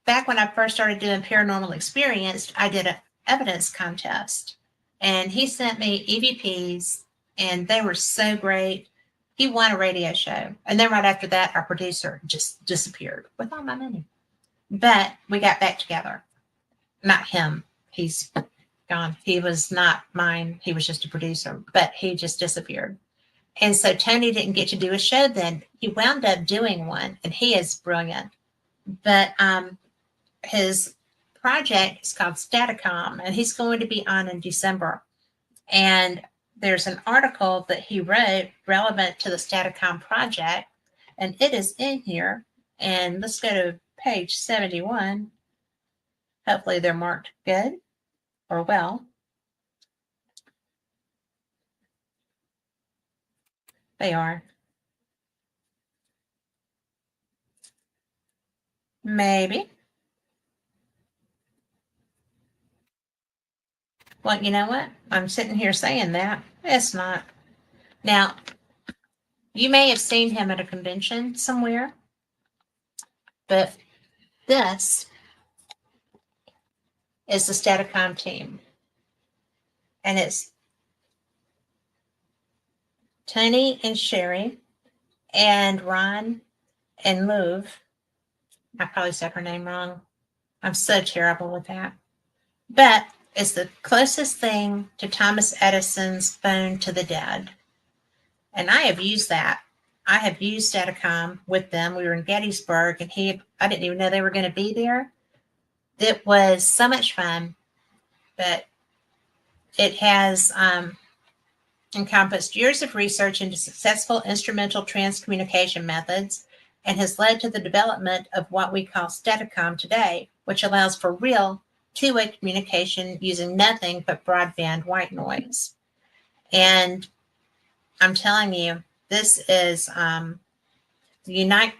back when I first started doing paranormal experience, I did an evidence contest, and he sent me EVPs, and they were so great. He won a radio show, and then right after that, our producer just disappeared with all my money. But we got back together. Not him. He's gone. He was not mine. He was just a producer, but he just disappeared. And so Tony didn't get to do a show then. He wound up doing one, and he is brilliant. But his project is called Staticom, and he's going to be on in December. And there's an article that he wrote relevant to the Staticom project, and it is in here. And let's go to page 71. Hopefully they're marked good or well. They are. Maybe. Well, you know what? I'm sitting here saying that. It's not. Now, you may have seen him at a convention somewhere, but this is the Staticom team. And it's Tony and Sherry and Ron and Louv. I probably said her name wrong. I'm so terrible with that. But it's the closest thing to Thomas Edison's phone to the dead. And I have used that. I have used Staticom with them. We were in Gettysburg, and I didn't even know they were going to be there. It was so much fun, but it has encompassed years of research into successful instrumental transcommunication methods and has led to the development of what we call Staticom today, which allows for real two-way communication using nothing but broadband white noise. And I'm telling you, this is the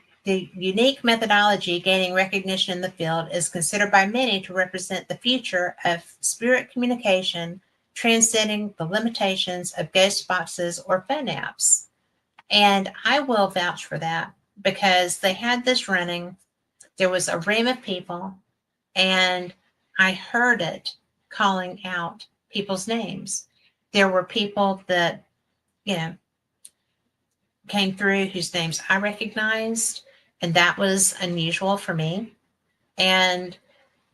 unique methodology gaining recognition in the field is considered by many to represent the future of spirit communication, transcending the limitations of ghost boxes or phone apps. And I will vouch for that because they had this running. There was a room of people, and I heard it calling out people's names. There were people that, came through whose names I recognized, and that was unusual for me. And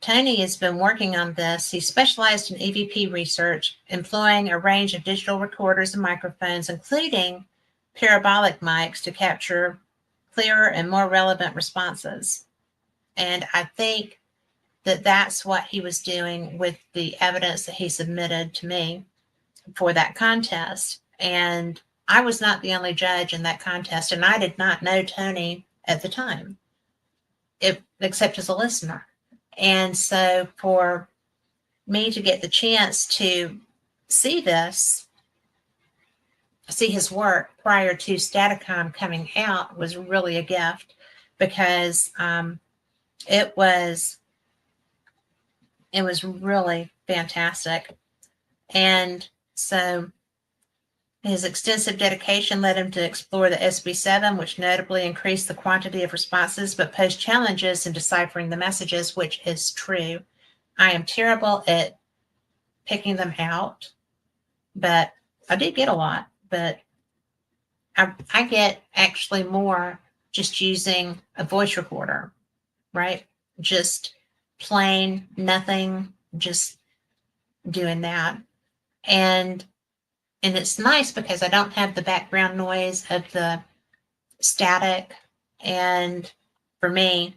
Tony has been working on this. He specialized in EVP research, employing a range of digital recorders and microphones, including parabolic mics to capture clearer and more relevant responses. And I think that that's what he was doing with the evidence that he submitted to me for that contest. And I was not the only judge in that contest, and I did not know Tony at the time, except as a listener. And so for me to get the chance to see his work prior to Staticom coming out was really a gift, because it was really fantastic. And so his extensive dedication led him to explore the SB7, which notably increased the quantity of responses but posed challenges in deciphering the messages, which is true. I am terrible at picking them out, but I did get a lot. But I get actually more just using a voice recorder, right? Just plain nothing, just doing that. And it's nice because I don't have the background noise of the static. And for me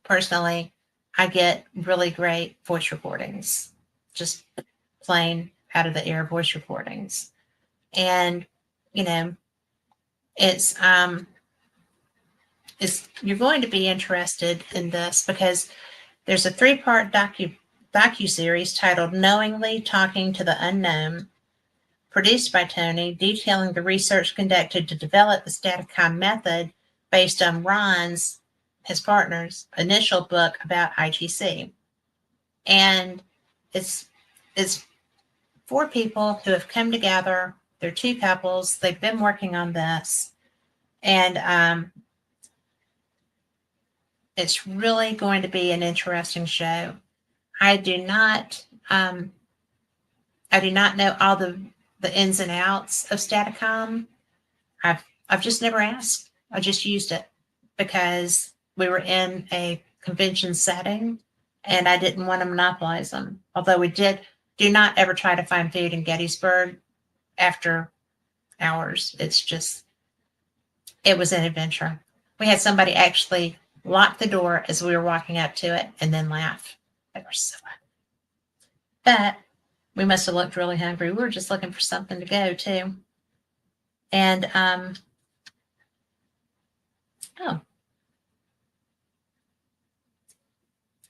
personally, I get really great voice recordings, just plain out of the air voice recordings. And, you know, it's you're going to be interested in this because there's a 3-part docu-series titled Knowingly Talking to the Unknown, produced by Tony, detailing the research conducted to develop the Staticom method based on Ron's, his partner's, initial book about IGC. And it's 4 people who have come together. They're 2 couples. They've been working on this. And it's really going to be an interesting show. I do not know all the ins and outs of Staticom. I've just never asked. I just used it because we were in a convention setting and I didn't want to monopolize them. Although we do not ever try to find food in Gettysburg after hours. It was an adventure. We had somebody actually lock the door as we were walking up to it and then laugh. They were so funny. But we must have looked really hungry. We were just looking for something to go to. And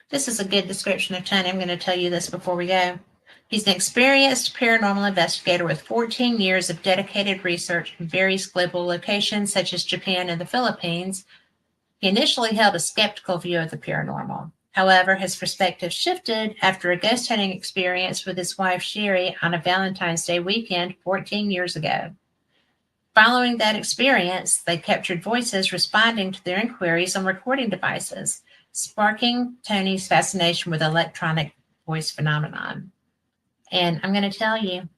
this is a good description of Tony. I'm going to tell you this before we go. He's an experienced paranormal investigator with 14 years of dedicated research in various global locations, such as Japan and the Philippines. He initially held a skeptical view of the paranormal. However, his perspective shifted after a ghost hunting experience with his wife, Sherry, on a Valentine's Day weekend 14 years ago. Following that experience, they captured voices responding to their inquiries on recording devices, sparking Tony's fascination with electronic voice phenomenon. And I'm going to tell you,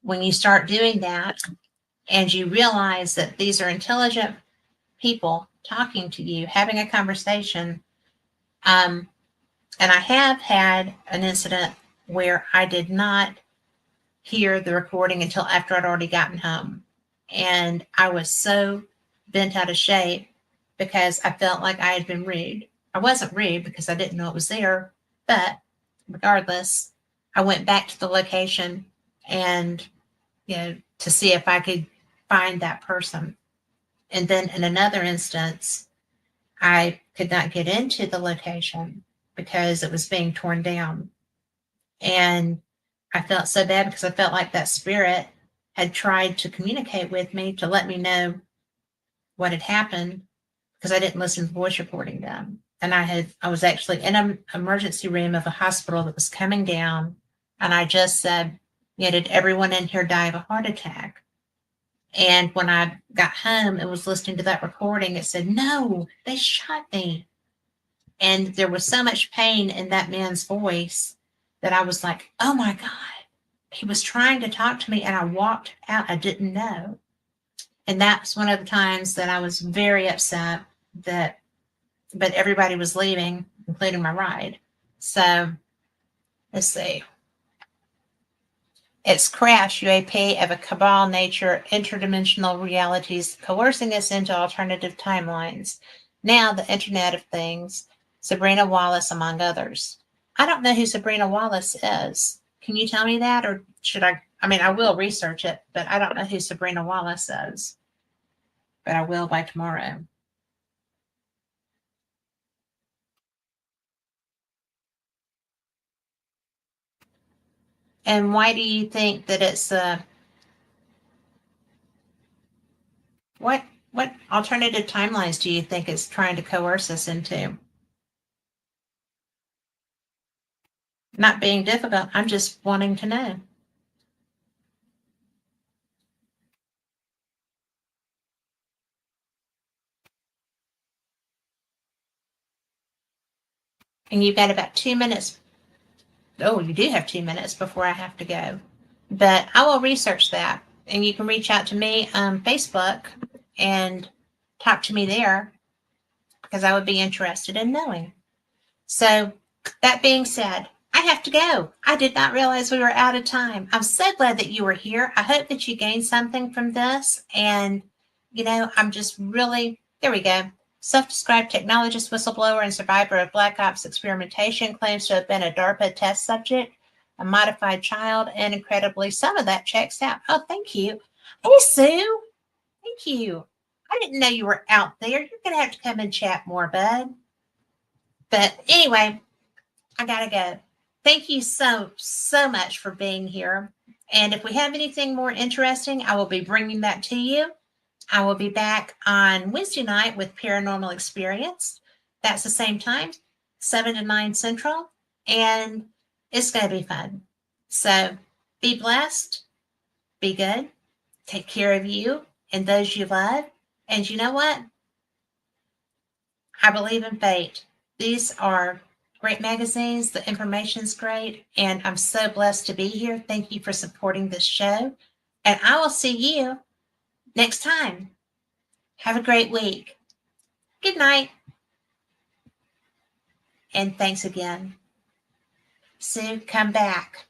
when you start doing that and you realize that these are intelligent people talking to you, having a conversation, and I have had an incident where I did not hear the recording until after I'd already gotten home. And I was so bent out of shape because I felt like I had been rude. I wasn't rude because I didn't know it was there, but regardless, I went back to the location and, to see if I could find that person. And then in another instance, I could not get into the location because it was being torn down. And I felt so bad because I felt like that spirit had tried to communicate with me to let me know what had happened because I didn't listen to the voice recording then. And I was actually in an emergency room of a hospital that was coming down. And I just said, did everyone in here die of a heart attack? And when I got home and was listening to that recording, it said, no, they shot me. And there was so much pain in that man's voice that I was like, oh my God, he was trying to talk to me and I walked out. I didn't know. And that's one of the times that I was very upset but everybody was leaving, including my ride. So let's see. It's crash UAP of a cabal nature, interdimensional realities coercing us into alternative timelines. Now, the Internet of Things, Sabrina Wallace, among others. I don't know who Sabrina Wallace is. Can you tell me that? Or should I? I mean, I will research it, but I don't know who Sabrina Wallace is. But I will by tomorrow. And why do you think that it's what alternative timelines do you think it's trying to coerce us into? Not being difficult. I'm just wanting to know. And you've got about 2 minutes. Oh, you do have 2 minutes before I have to go. But I will research that. And you can reach out to me on Facebook and talk to me there because I would be interested in knowing. So, that being said, I have to go. I did not realize we were out of time. I'm so glad that you were here. I hope that you gained something from this. And, I'm just really, there we go. Self-described technologist, whistleblower, and survivor of Black Ops experimentation, claims to have been a DARPA test subject, a modified child, and incredibly, some of that checks out. Oh, thank you. Hey, Sue. Thank you. I didn't know you were out there. You're going to have to come and chat more, bud. But anyway, I gotta go. Thank you so much for being here. And if we have anything more interesting, I will be bringing that to you. I will be back on Wednesday night with Paranormal Experience. That's the same time, 7 to 9 Central. And it's going to be fun. So be blessed, be good, take care of you and those you love. And you know what? I believe in fate. These are great magazines. The information's great. And I'm so blessed to be here. Thank you for supporting this show. And I will see you next time. Have a great week. Good night. And thanks again. Sue, come back.